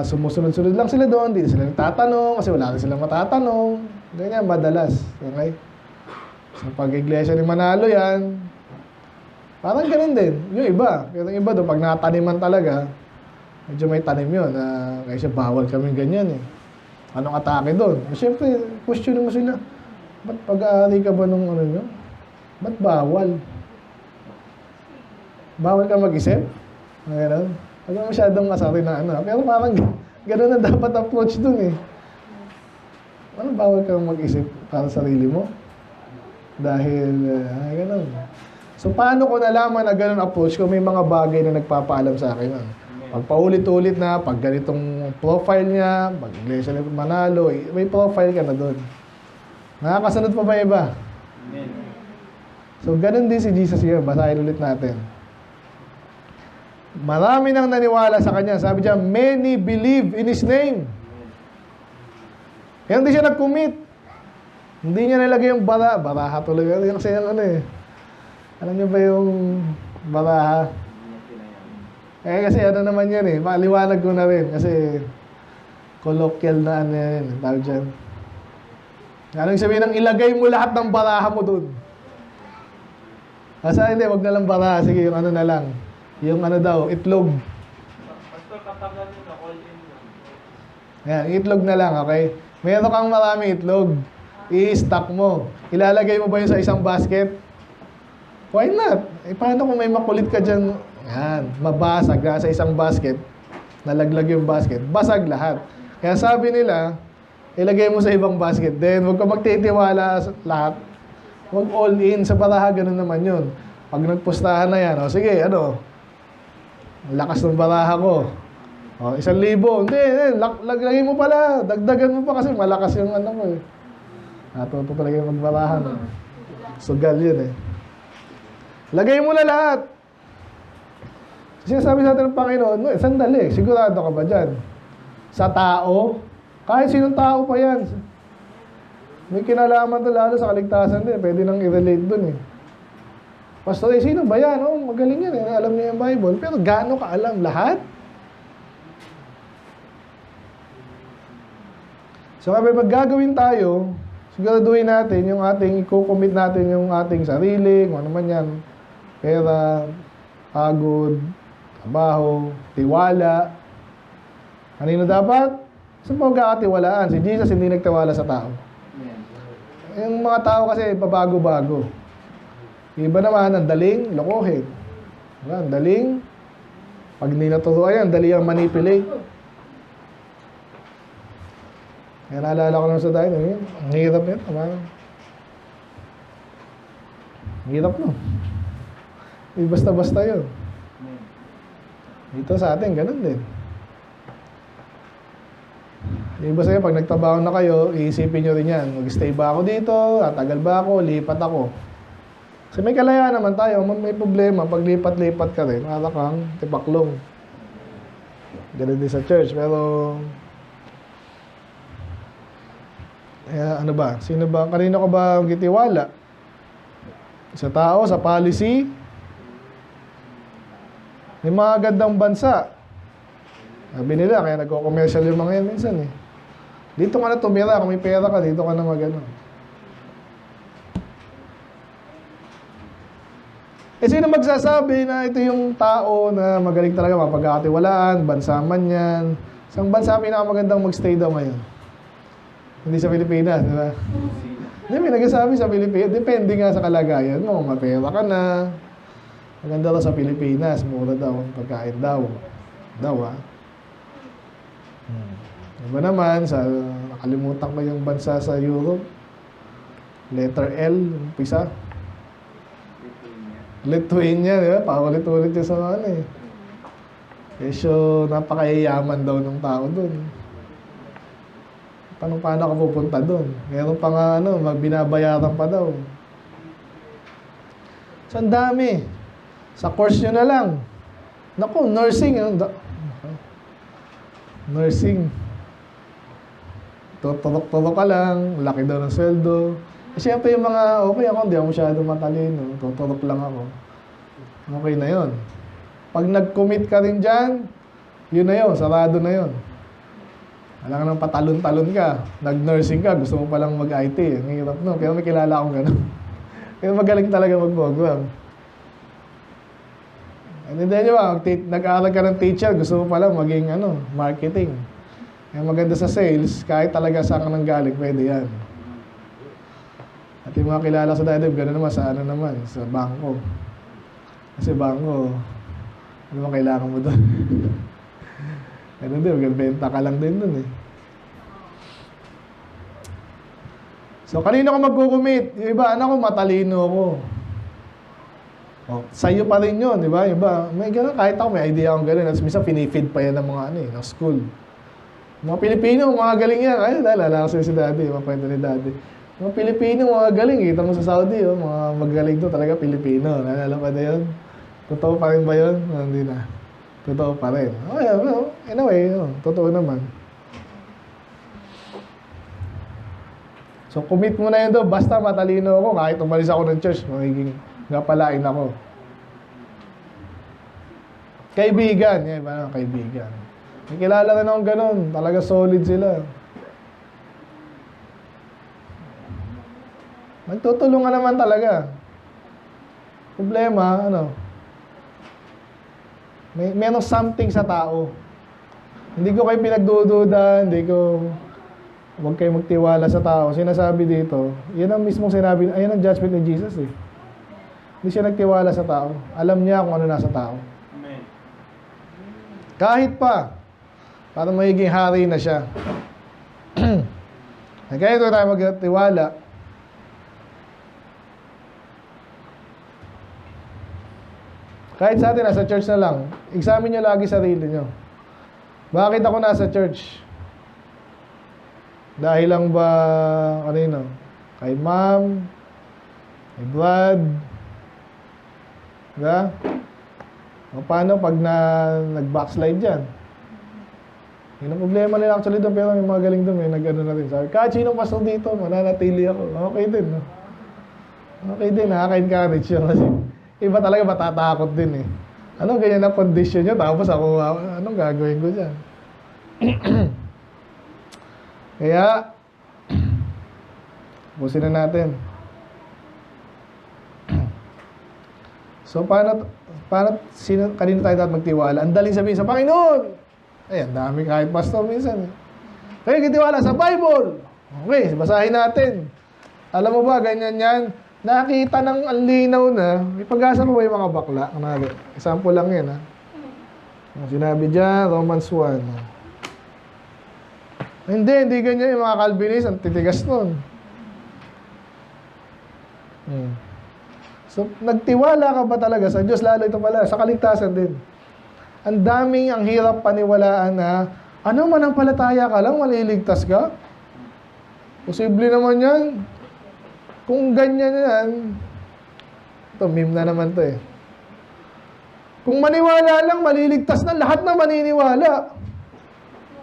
B: Sumusunod-sunod lang sila doon, hindi sila nagtatanong, kasi wala rin silang matatanong. Ganyan, madalas. Okay? So, pag-iglesia ni Manalo yan, parang ganun din. Yung iba. Yung iba doon, pag nataniman talaga, Medyo may tanim yun, na kasi bawal kami ganyan eh. Anong atake doon? Siyempre, question mo sila, ba't pag-aari ka ba nung ano nyo? Ba't bawal? Bawal ka mag-isip? Gano'n. Huwag ka masyadong asarin na ano. Pero parang gano'n na dapat approach doon eh. Ano bawal kang mag-isip para sa sarili mo? Dahil, gano'n. So, paano ko nalaman na gano'n approach ko? May mga bagay na nagpapaalam sa akin. Pag paulit-ulit na, pag ganitong profile niya, pag Iglesia Manalo, may profile ka na doon. Nakakasunod pa ba iba? So, ganun din si Jesus here. Basahin ulit natin. Marami nang naniwala sa kanya. Sabi niya, many believe in His name. Kaya hindi siya nag-commit. Hindi niya nilagay yung baraha tuloy. Kasi yung ano eh. Alam niyo ba yung baraha? Kasi ano naman yan eh. Maliwanag ko na rin. Kasi colloquial na ano yan. Tawag dyan. Anong sabihin ng ilagay mo lahat ng baraha mo dun? Kasi hindi, wag na lang baraha. Sige, yung ano na lang. Yung ano daw, itlog.
C: Pastor, katagal nyo na, all in lang.
B: Yan, itlog na lang, okay? Meron kang marami itlog. I-stack mo. Ilalagay mo ba yun sa isang basket? Why not? Eh, paano kung may makulit ka dyan? Yan, mabasag na sa isang basket. Nalaglag yung basket. Basag lahat. Kaya sabi nila, ilagay mo sa ibang basket. Then, huwag ka magtitiwala sa lahat. Huwag all in. Sa baraha, ganun naman yun. Pag nagpustahan na yan, o sige, ano? Lakas ng baraha ko. O, 1,000. Hindi, lagay mo pala. Dagdagan mo pa kasi malakas yung ano mo eh. Natuto talaga yung magbarahan. Sugal yun eh. Lagay mo na lahat. Sinasabi sa atin ng Panginoon, no, sandali, sigurado ka ba dyan? Sa tao, kahit sinong tao pa yan. May kinalaman to lalo sa kaligtasan din. Pwede nang i-relate dun eh. Pastor, sino ba yan? Oh, magaling yan eh. Alam niya yung Bible. Pero gaano ka alam? Lahat? So, kapag gagawin tayo, siguraduhin natin yung ating, i-commit natin yung ating sarili, kung ano man yan. Pera, pagod, trabaho, tiwala. Kanino dapat? Saan pa magkakatiwalaan? Si Jesus hindi nagtiwala sa tao. Yung mga tao kasi pabago-bago. Iba naman, ang daling lokohin. Ang daling, pag hindi naturuan yan, ang daling ang manipulate. Kaya naalala ko naman sa tayo, ang hirap yan. Ang hirap no. Basta-basta yun. Dito sa atin, ganun din. Iba sa'yo, pag nagtrabaho na kayo, iisipin nyo rin yan. Mag-stay ba ako dito? Tatagal ba ako? Lipat ako. Kasi may kalayaan naman tayo. May problema. Pag lipat-lipat ka rin, para kang tipaklong. Ganun din sa church. Pero, ano ba? Sino ba? Kanino ka ba gitiwala? Sa tao? Sa policy? May mga gandang bansa. Sabi nila, kaya nagko-commercial yung mga yan minsan eh. Dito ka na tumira, kung may pera ka, dito ka na magano. Eh sino magsasabi na ito yung tao na magaling talaga mapagkakatiwalaan, bansa man yan. Isang bansa pinakamagandang magstay daw ngayon. Hindi sa Pilipinas, di ba? Hindi, may nagsasabi sa Pilipinas, depende nga sa kalagayan mo, mapera ka na. Maganda daw sa Pilipinas, mura daw, pagkain daw. Daw ha. Diba naman, nakalimutan ko yung bansa sa Europe. Letter L, umpisa. Lithuania, di ba? Paulit-ulit yung sa ano eh. Kesyo, napakayayaman daw ng tao dun. Paano ka pupunta dun? Meron pa nga ano, binabayaran pa daw. So, ang dami. Sa course nyo na lang. Naku, nursing. Nursing. Tuturok-turok ka lang. Laki daw ng sweldo. Siyempre yung mga, okay ako, hindi ako masyado matalino. Tuturok lang ako. Okay na yon. Pag nag-commit ka rin dyan, yun na yun, sarado na yun. Alam ka nang patalon-talon ka. Nag-nursing ka, gusto mo palang mag-IT. Ang hirap no, kaya may kilala akong gano'n. Kaya magaling talaga mag-program. Hindi nyo ba, nag-aaral ka ng teacher, gusto mo pala maging marketing. Yung maganda sa sales, kahit talaga saan ka nang galing, pwede yan. At yung mga kilala sa dati, gano'n naman sa sa bangko. Kasi bangko, ano ba kailangan mo doon? Ano din, magbenta ka lang din doon eh. So, kanino ko magkukumit? Yung iba, anak ko, matalino ako. Oh, sa'yo pa rin yun, di ba? Yung iba, may gano'n, kahit ako, may idea akong gano'n. At minsan, pinifeed pa yan ng mga ng school. Mga Pilipino, mga galing yan. Ay, naalala ko si daddy, mga kwento ni daddy. Mga Pilipino, mga galing. Kita mo sa Saudi, mga magaling to talaga Pilipino. Naalala pa na yun? Totoo pa rin ba yun? Hindi na. Totoo pa rin. Okay, well, anyway, totoo naman. So, commit mo na yun doon. Basta matalino ako. Kahit umalis ako ng church, magiging napalain ako. Kaibigan. Yan, parang kaibigan. May kilala rin akong ganun. Talaga solid sila. Nagtutulungan naman talaga. Problema, meron something sa tao. Hindi ko kayo pinagdududa, huwag kayo magtiwala sa tao. Sinasabi dito, yan ang mismong sinabi, ayan ang judgment ni Jesus eh. Hindi siya nagtiwala sa tao. Alam niya kung ano nasa tao.
C: Amen.
B: Kahit pa, para magiging hari na siya. Kaya ito tayo magtiwala. Kahit sa atin, nasa church na lang, examine nyo lagi sarili nyo. Bakit ako nasa church? Dahil lang ba, kay ma'am, kay Brad, diba? O paano pag nag-backslide dyan? Yun ang problema nila actually doon, pero may mga galing doon, may nag-ano na rin. Sabi, kahit sinong pastor dito, mananatili ako. Okay din, no? Okay din, nakaka-encourage yun kasi iba talaga matatakot din eh. Anong ganyan ang condition nyo? Tapos ako, anong gagawin ko dyan? Kaya, pusin na natin. So, kanino tayo dapat magtiwala? Ang daling sabihin sa Panginoon. Ay, ang dami kahit pastor minsan. Kaya kitiwala sa Bible. Okay, basahin natin. Alam mo ba, ganyan yan? Nakita ng ang linaw na, may pag-asa mo ba yung mga bakla? Example lang yan, ha? Sinabi dyan, Romans 1. Hindi ganyan yung mga Calvinist, ang titigas nun. So, nagtiwala ka ba talaga sa Diyos? Lalo ito pala, sa kaligtasan din. Ang daming, ang hirap paniwalaan na, ano man ang palataya ka lang, maliligtas ka? Posible naman yan. Kung ganyan yan, ito, meme na naman to eh. Kung maniwala lang, maliligtas na, lahat na maniniwala.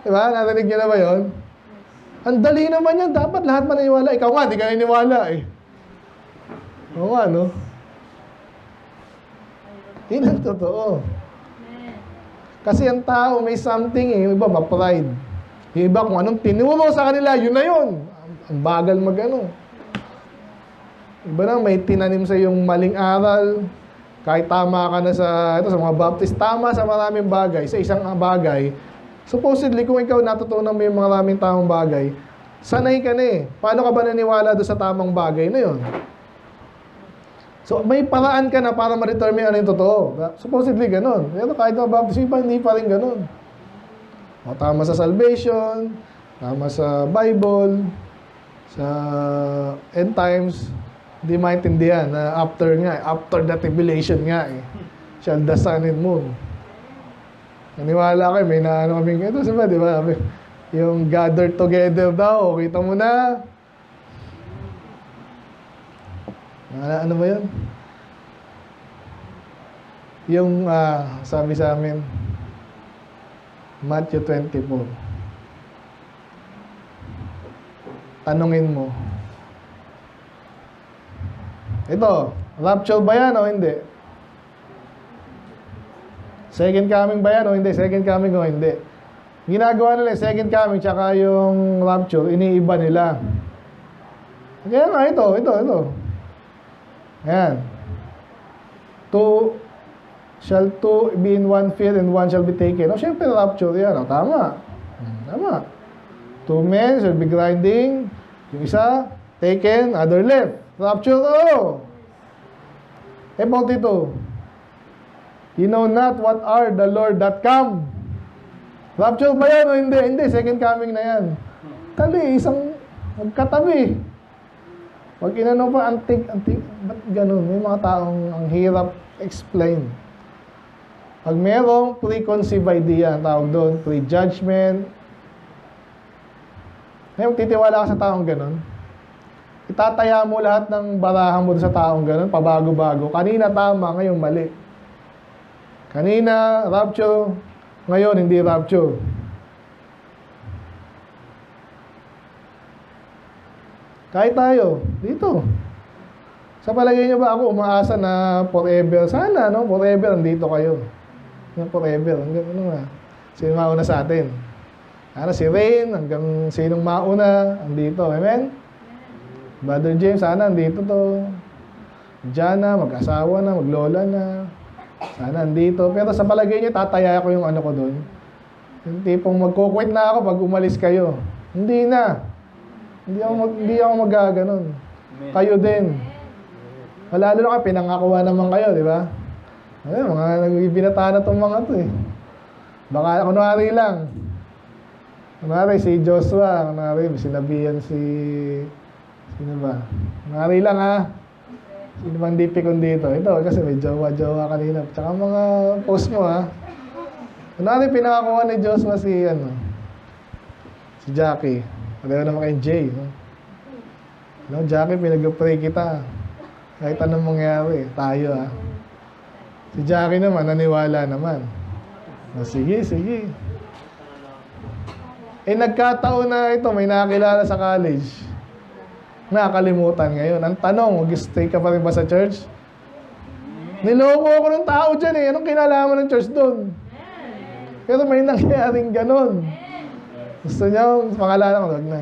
B: Diba? Narinig niyo na ba yun? Ang dali naman yan, dapat lahat maniniwala. Ikaw nga, di ka naniniwala eh. Oo nga, no? Yun ang totoo. Kasi ang tao may something eh. Yung iba, ma-pride. Yung iba, kung anong tinuro sa kanila, yun na yun. Ang bagal mag-ano. Iba na, may tinanim sa yung maling aral. Kahit tama ka na sa mga Baptist, tama sa maraming bagay. Sa isang bagay, supposedly, kung ikaw natutunan mo yung maraming tamang bagay, sanay ka na eh. Paano ka ba naniwala doon sa tamang bagay na yun? So, may paraan ka na para ma-determine ano yung totoo. Supposedly, ganun. Pero kahit mga Baptist, hindi pa rin ganun. O, tama sa salvation, tama sa Bible, sa end times, hindi maintindihan na after the tribulation nga eh, shall the sun and moon. Naniwala kayo, may naano kaming ito, sabi, di ba? Yung gathered together daw, kita mo na. Ano ba yun? Yung sabi sa amin, Matthew 24. Tanungin mo, ito, rapture ba yan o hindi? Second coming ba yan o hindi? Second coming o hindi? Ginagawa nila second coming tsaka yung rapture, iniiba nila. Kaya nga, ito. Ayan. shall two be in one field and one shall be taken. O, syempre, rapture yan. O, tama. Tama. Two men shall be grinding. Yung isa, taken, other left. Rapture, o. About ito. You know not what are the Lord that come. Rapture ba yan o hindi? Hindi, second coming na yan. Tali, isang magkatabi. Pag inano pa, antik, ba't ganun? May mga taong ang hirap explain. Pag merong preconceived idea, ang tawag doon, prejudgment, ngayon, titiwala ka sa taong ganun, itataya mo lahat ng barahan mo sa taong ganun, pabago-bago. Kanina tama, ngayon mali. Kanina, rapture, ngayon hindi rapture. Kahit tayo, dito. Sa palagay niyo ba ako umaasa na forever? Sana, no? Forever, andito kayo. Yung forever, hanggang ano nga. Sino mauna sa atin? Sana si Rain, hanggang sinong mauna, andito. Amen? Brother James, sana andito to. Jana, mag-asawa na, maglola na. Sana andito. Pero sa palagay niyo, tataya ko yung ano ko doon. Yung tipong magkukwit na ako pag umalis kayo. Hindi na. Hindi ako magaganon. Kayo din. Lalo na kayo, pinangakuha naman kayo, di ba? Ay, mga nagbibinata na itong mga to eh. Baka, kunwari lang. Kunwari si Joshua, kunwari sinabihan si... Sino ba? Kunwari lang ha. Sino bang dipikon dito? Ito, kasi may jowa-jowa kanina. Tsaka mga post mo ha. Kunwari pinangakuha ni Joshua si si Jackie. Pareho naman kay Jay. No, Jackie, pinag-pray kita. Kahit anong mangyari, tayo ha. Si Jackie naman, naniwala naman. No, sige. Nagkataon na ito, may nakakilala sa college. Nakakalimutan ngayon. Ang tanong, mag-stay ka pa rin ba sa church? Niloko ako ng tao dyan eh. Anong kinalaman ng church doon? Pero may nangyaring ganon. Gusto niyo, pangalala ko, wag na.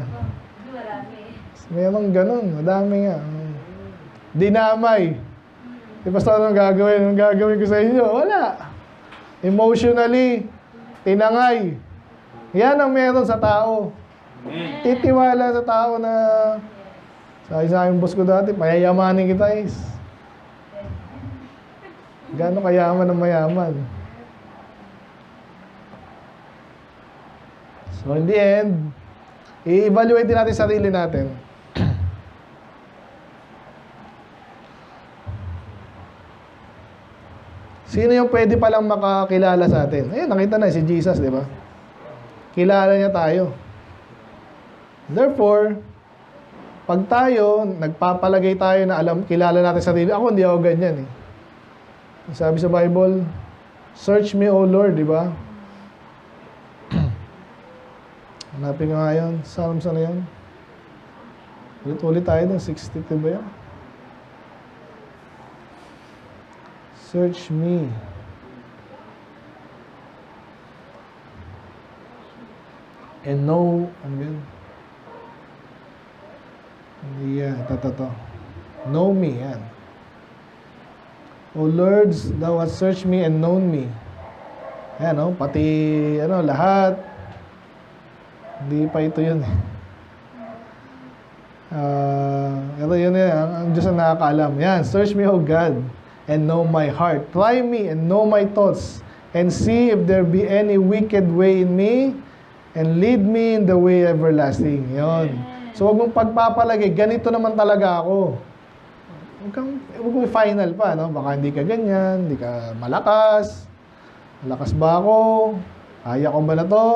B: Mayroong ganun, madami nga. Dinamay. Di ba sa anong gagawin? Anong gagawin ko sa inyo? Wala. Emotionally, tinangay. Yan ang meron sa tao. Titiwala sa tao na sa aking boss ko dati, payayamanin kita is. Gano'ng kayaman ang mayaman. So in the end, i-evaluate din natin sarili natin. Sino yung pwede palang makakilala sa atin? Ayun, nakita na si Jesus, di ba? Kilala niya tayo. Therefore, pag tayo, nagpapalagay tayo na kilala natin sarili, ako hindi ako ganyan eh. Sabi sa Bible, search me, O Lord, di ba? Hanapin nga yun. Psalms ano yun? Ulit-ulit tayo dun. 62 ba yun? Search me. And know, ano yun? Yeah, ito. Know me, yan. O Lord, thou hast searched me and known me. Yan, no? Pati, lahat. Hindi pa ito yun eh. Ito yun eh. Ang Diyos ang nakakaalam. Yan. Search me, O God, and know my heart. Try me and know my thoughts, and see if there be any wicked way in me, and lead me in the way everlasting. Yun. So, huwag mong pagpapalagay, ganito naman talaga ako. Huwag mong final pa, no? Baka hindi ka ganyan, hindi ka malakas. Malakas ba ako? Kaya ko ba na to?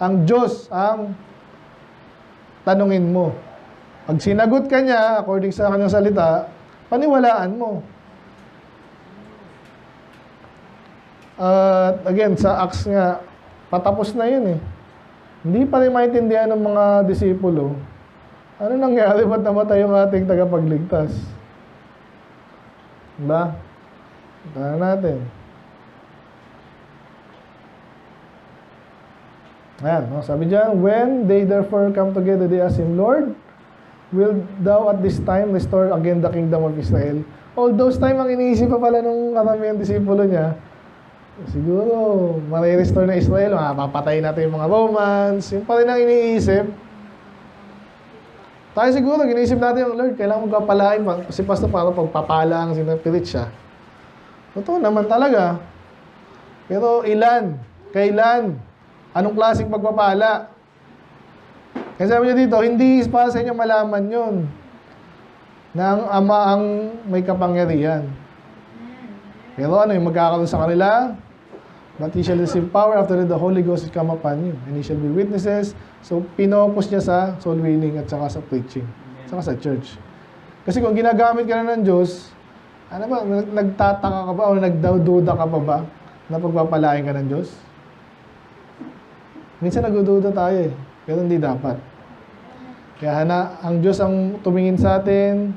B: Ang Diyos ang tanungin mo. Pag sinagot ka niya, according sa kanyang salita, paniwalaan mo. Again, sa Acts nga, patapos na yun eh. Hindi pa rin maintindihan ng mga disipulo. Ano nangyari? Ba't namatay yung ating tagapagligtas? Diba? Tara natin. Ayan, no? Sabi dyan, when they therefore come together, they ask him, Lord, will thou at this time restore again the kingdom of Israel? All those time, ang iniisip pa pala nung karamihan disipulo niya, Siguro, marirestore na Israel, mapapatay natin yung mga Romans, yung pa rin ang iniisip. Tayo siguro, iniisip natin yung Lord, kailangan magpapalain si Pastor para pagpapala ang sinapilit siya. Totoo naman talaga. Pero ilan? Kailan? Anong klaseng pagpapala? Kasi sabi niya dito, hindi para sa inyo malaman yun na ang Ama ang may kapangyarihan. Pero ano yung magkakaroon sa kanila? But ye shall receive power after the Holy Ghost has come upon you. And ye shall be witnesses. So, pinopos niya sa soul winning at saka sa preaching. Saka sa church. Kasi kung ginagamit ka na ng Diyos, ano ba, nagtataka ka ba o nagdududa ka pa ba na pagpapalain ka ng Diyos? Minsan nagdududa tayo eh. Pero hindi dapat. Kaya ang Diyos ang tumingin sa atin.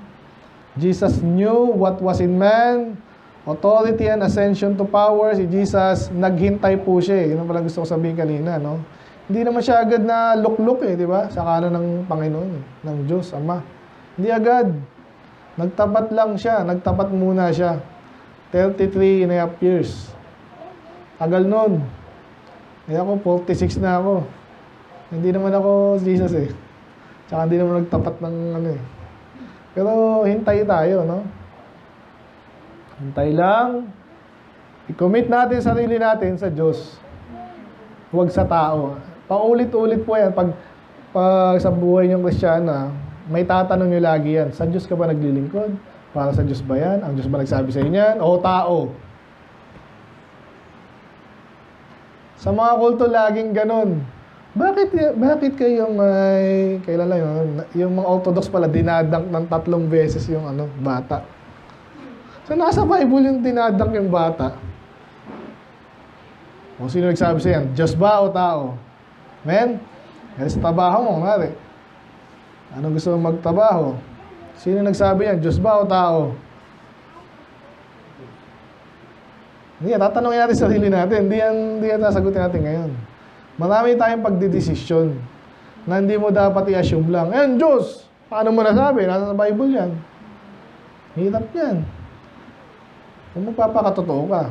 B: Jesus knew what was in man. Authority and ascension to power. Si Jesus, naghintay po siya eh. Yun ang pala gusto ko sabihin kanina, no? Hindi naman siya agad na lukluk eh, di ba? Sa kanan ng Panginoon eh, ng Diyos, Ama. Hindi agad. Nagtapat lang siya. Nagtapat muna siya. 33 and a half years. Tagal nun. Eh ako, 46 na ako. Hindi naman ako Jesus eh. Tsaka hindi naman nagtapat ng ano eh. Pero hintay tayo, no? Hintay lang. I-commit natin sarili natin sa Diyos. Huwag sa tao. Paulit-ulit po yan. Pag sa buhay niyong Kristiyana, may tatanong niyo lagi yan. Sa Diyos ka ba naglilingkod? Para sa Diyos ba yan? Ang Diyos ba nagsabi sa inyo? O tao? Sa mga kulto, laging ganun. Bakit kayong kailan lang yun? Yung mga Orthodox pala, dinadank ng 3 beses yung bata. So, nasa Bible yung dinadank yung bata. O sino nagsabi sa yan? Diyos ba o tao? Men? Yan sa trabaho mo, kunwari. Ano gusto mong magtrabaho? Sino nagsabi yan? Diyos ba o tao? Hindi yan, tatanungin natin sarili natin. Hindi yan sasagutin natin ngayon. Marami tayong pagdidesisyon na hindi mo dapat i-assume lang. Ayan, Diyos! Paano mo nasabi? Nasa sa Bible yan. Hirap yan. Kung magpapakatotoo ka.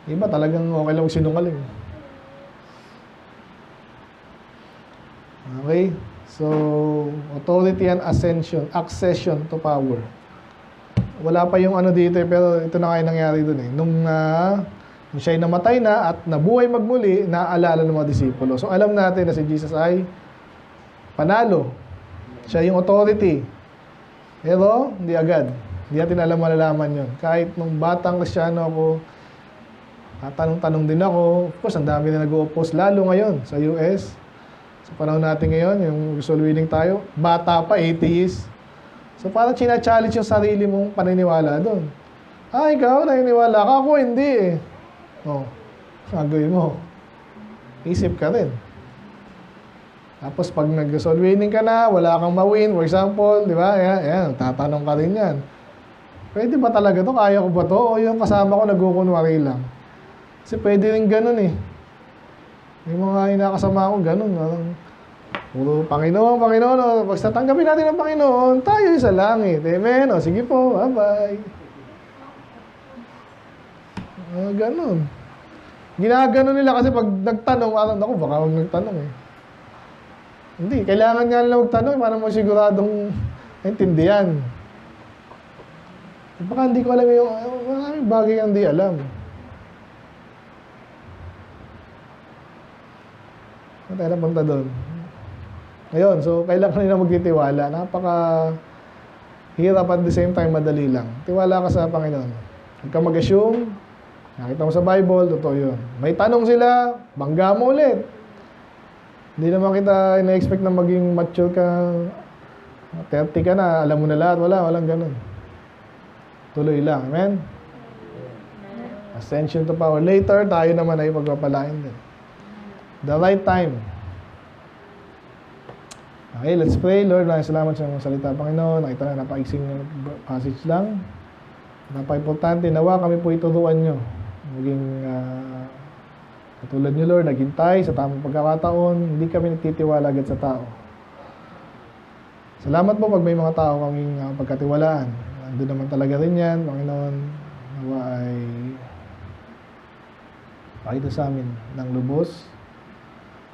B: Iba talagang okay lang sinungaling. Okay? So, authority and accession to power. Wala pa yung dito pero ito na kayo nangyari dun eh. Nung siya'y namatay na at nabuhay magmuli, naaalala ng mga disipulo. So, alam natin na si Jesus ay panalo. Siya yung authority. Pero, hindi agad. Hindi natin malalaman yun. Kahit nung batang Kristiyano ako, tatanong-tanong din ako. Of course, ang dami na nag-o-oppose. Lalo ngayon, sa US. Sa panahon natin ngayon, yung soul winning tayo, bata pa, atheist. So, parang china-challenge yung sarili mong paniniwala doon. Ikaw, naniniwala ka. Ako, hindi eh. Gagawin mo. Isip ka rin. Tapos, pag nag-soul winning ka na, wala kang ma-win, for example, di ba? Yan, tatanong ka rin yan. Pwede ba talaga to? Kaya ko ba to? O yung kasama ko nagkukunwari lang? Kasi pwede rin ganun eh. Yung mga inakasama ko ganun. Puro Panginoon, Panginoon. Pag tatanggapin natin ng Panginoon, tayo sa langit. Amen. O, sige po. Bye-bye. Ganun. Ginaganon nila kasi pag nagtanong, ako baka huwag nagtanong eh. Hindi. Kailangan nga nila magtanong para mo siguradong intindihan. Baka hindi ko alam yung maraming bagay ang di alam. Ano tayo napunta doon? Ngayon, so kailangan nila magtitiwala. Hirap at the same time madali lang. Tiwala ka sa Panginoon. Huwag ka mag-assume. Nakita mo sa Bible, totoo yun. May tanong sila, bangga mo ulit. Hindi naman kita ina-expect na maging mature ka. 30 ka na, alam mo na lahat. Walang ganun. Tuloy lang. Amen? Ascension to power. Later, tayo naman ay magpapalain din. The right time. Okay, let's pray. Lord, maraming salamat sa mga salita, Panginoon. Nakita na napaiksing passage lang. Napaka-importante. Nawa kami po ituruan nyo. Maging katulad nyo, Lord, naghintay sa tamang pagkakataon. Hindi kami nagtitiwala agad sa tao. Salamat po pag may mga tao kaming pagkatiwalaan. Doon naman talaga rin yan, Panginoon. Nawa ay Pakita sa amin ng lubos.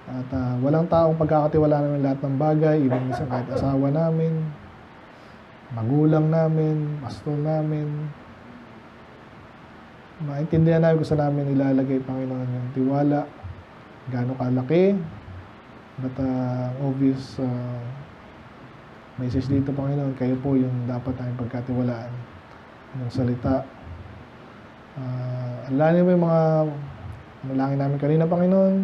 B: At walang taong pagkakatiwalaan namin lahat ng bagay, even minsan kahit asawa namin, magulang namin, pastor namin. Maintindihan namin kung saan namin ilalagay, Panginoon, yung tiwala, gaano kalaki. But obvious message dito, Panginoon, kayo po yung dapat namin pagkatiwalaan. Yung salita. Alanin mo yung mga nalangin namin kanina, Panginoon.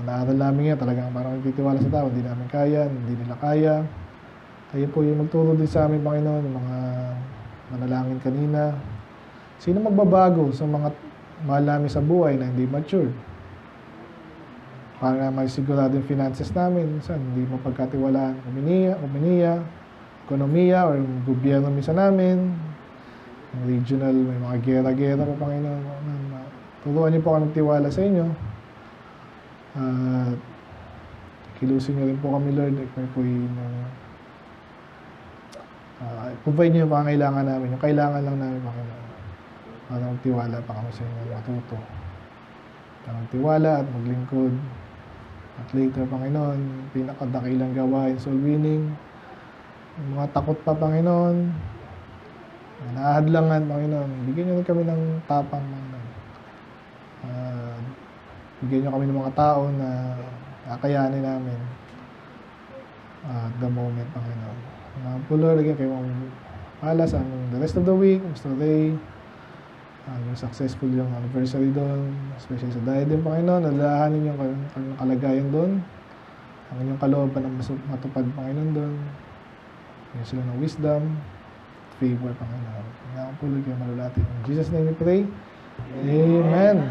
B: Naaral namin yan, talagang parang nagtitiwala sa tao, hindi namin kaya, hindi nila kaya. Kayo po yung magturo din sa amin, Panginoon, yung mga manalangin kanina. Sino magbabago sa mga mahal namin sa buhay na hindi mature? Para masigurado yung finances namin, minsan hindi mapagkatiwalaan kuminiya, ekonomiya, or yung gobyerno minsan namin, yung regional, may mga gera-gera pa, Panginoon. Turuan niyo po kami tiwala sa inyo. At kilusin niyo rin po kami, Lord. Kami po yung provide niyo yung pangangailangan namin. Yung kailangan lang namin, Panginoon. Para magtiwala pa kami sa inyo, matuto. Para magtiwala at maglingkod. At later, Panginoon, pinakadakilang gawain, soul winning. Yung mga takot pa, Panginoon. Nahadlangan, Panginoon. Bigyan niyo rin kami ng tapang, Panginoon. Bigyan niyo kami ng mga tao na kakayanin namin at the moment, Panginoon. Lord, again, kayo mong pala sa aming the rest of the week, Mr. Ray, yung successful yung anniversary doon, especially sa diadem, Panginoon. Alalahanin yung kalagayan doon, ang inyong kalooban ng matupad, Panginoon, doon. Bigyan sila ng wisdom, favor, Panginoon. Kaya ang pulog kayo malulati. In Jesus' name we pray. Amen.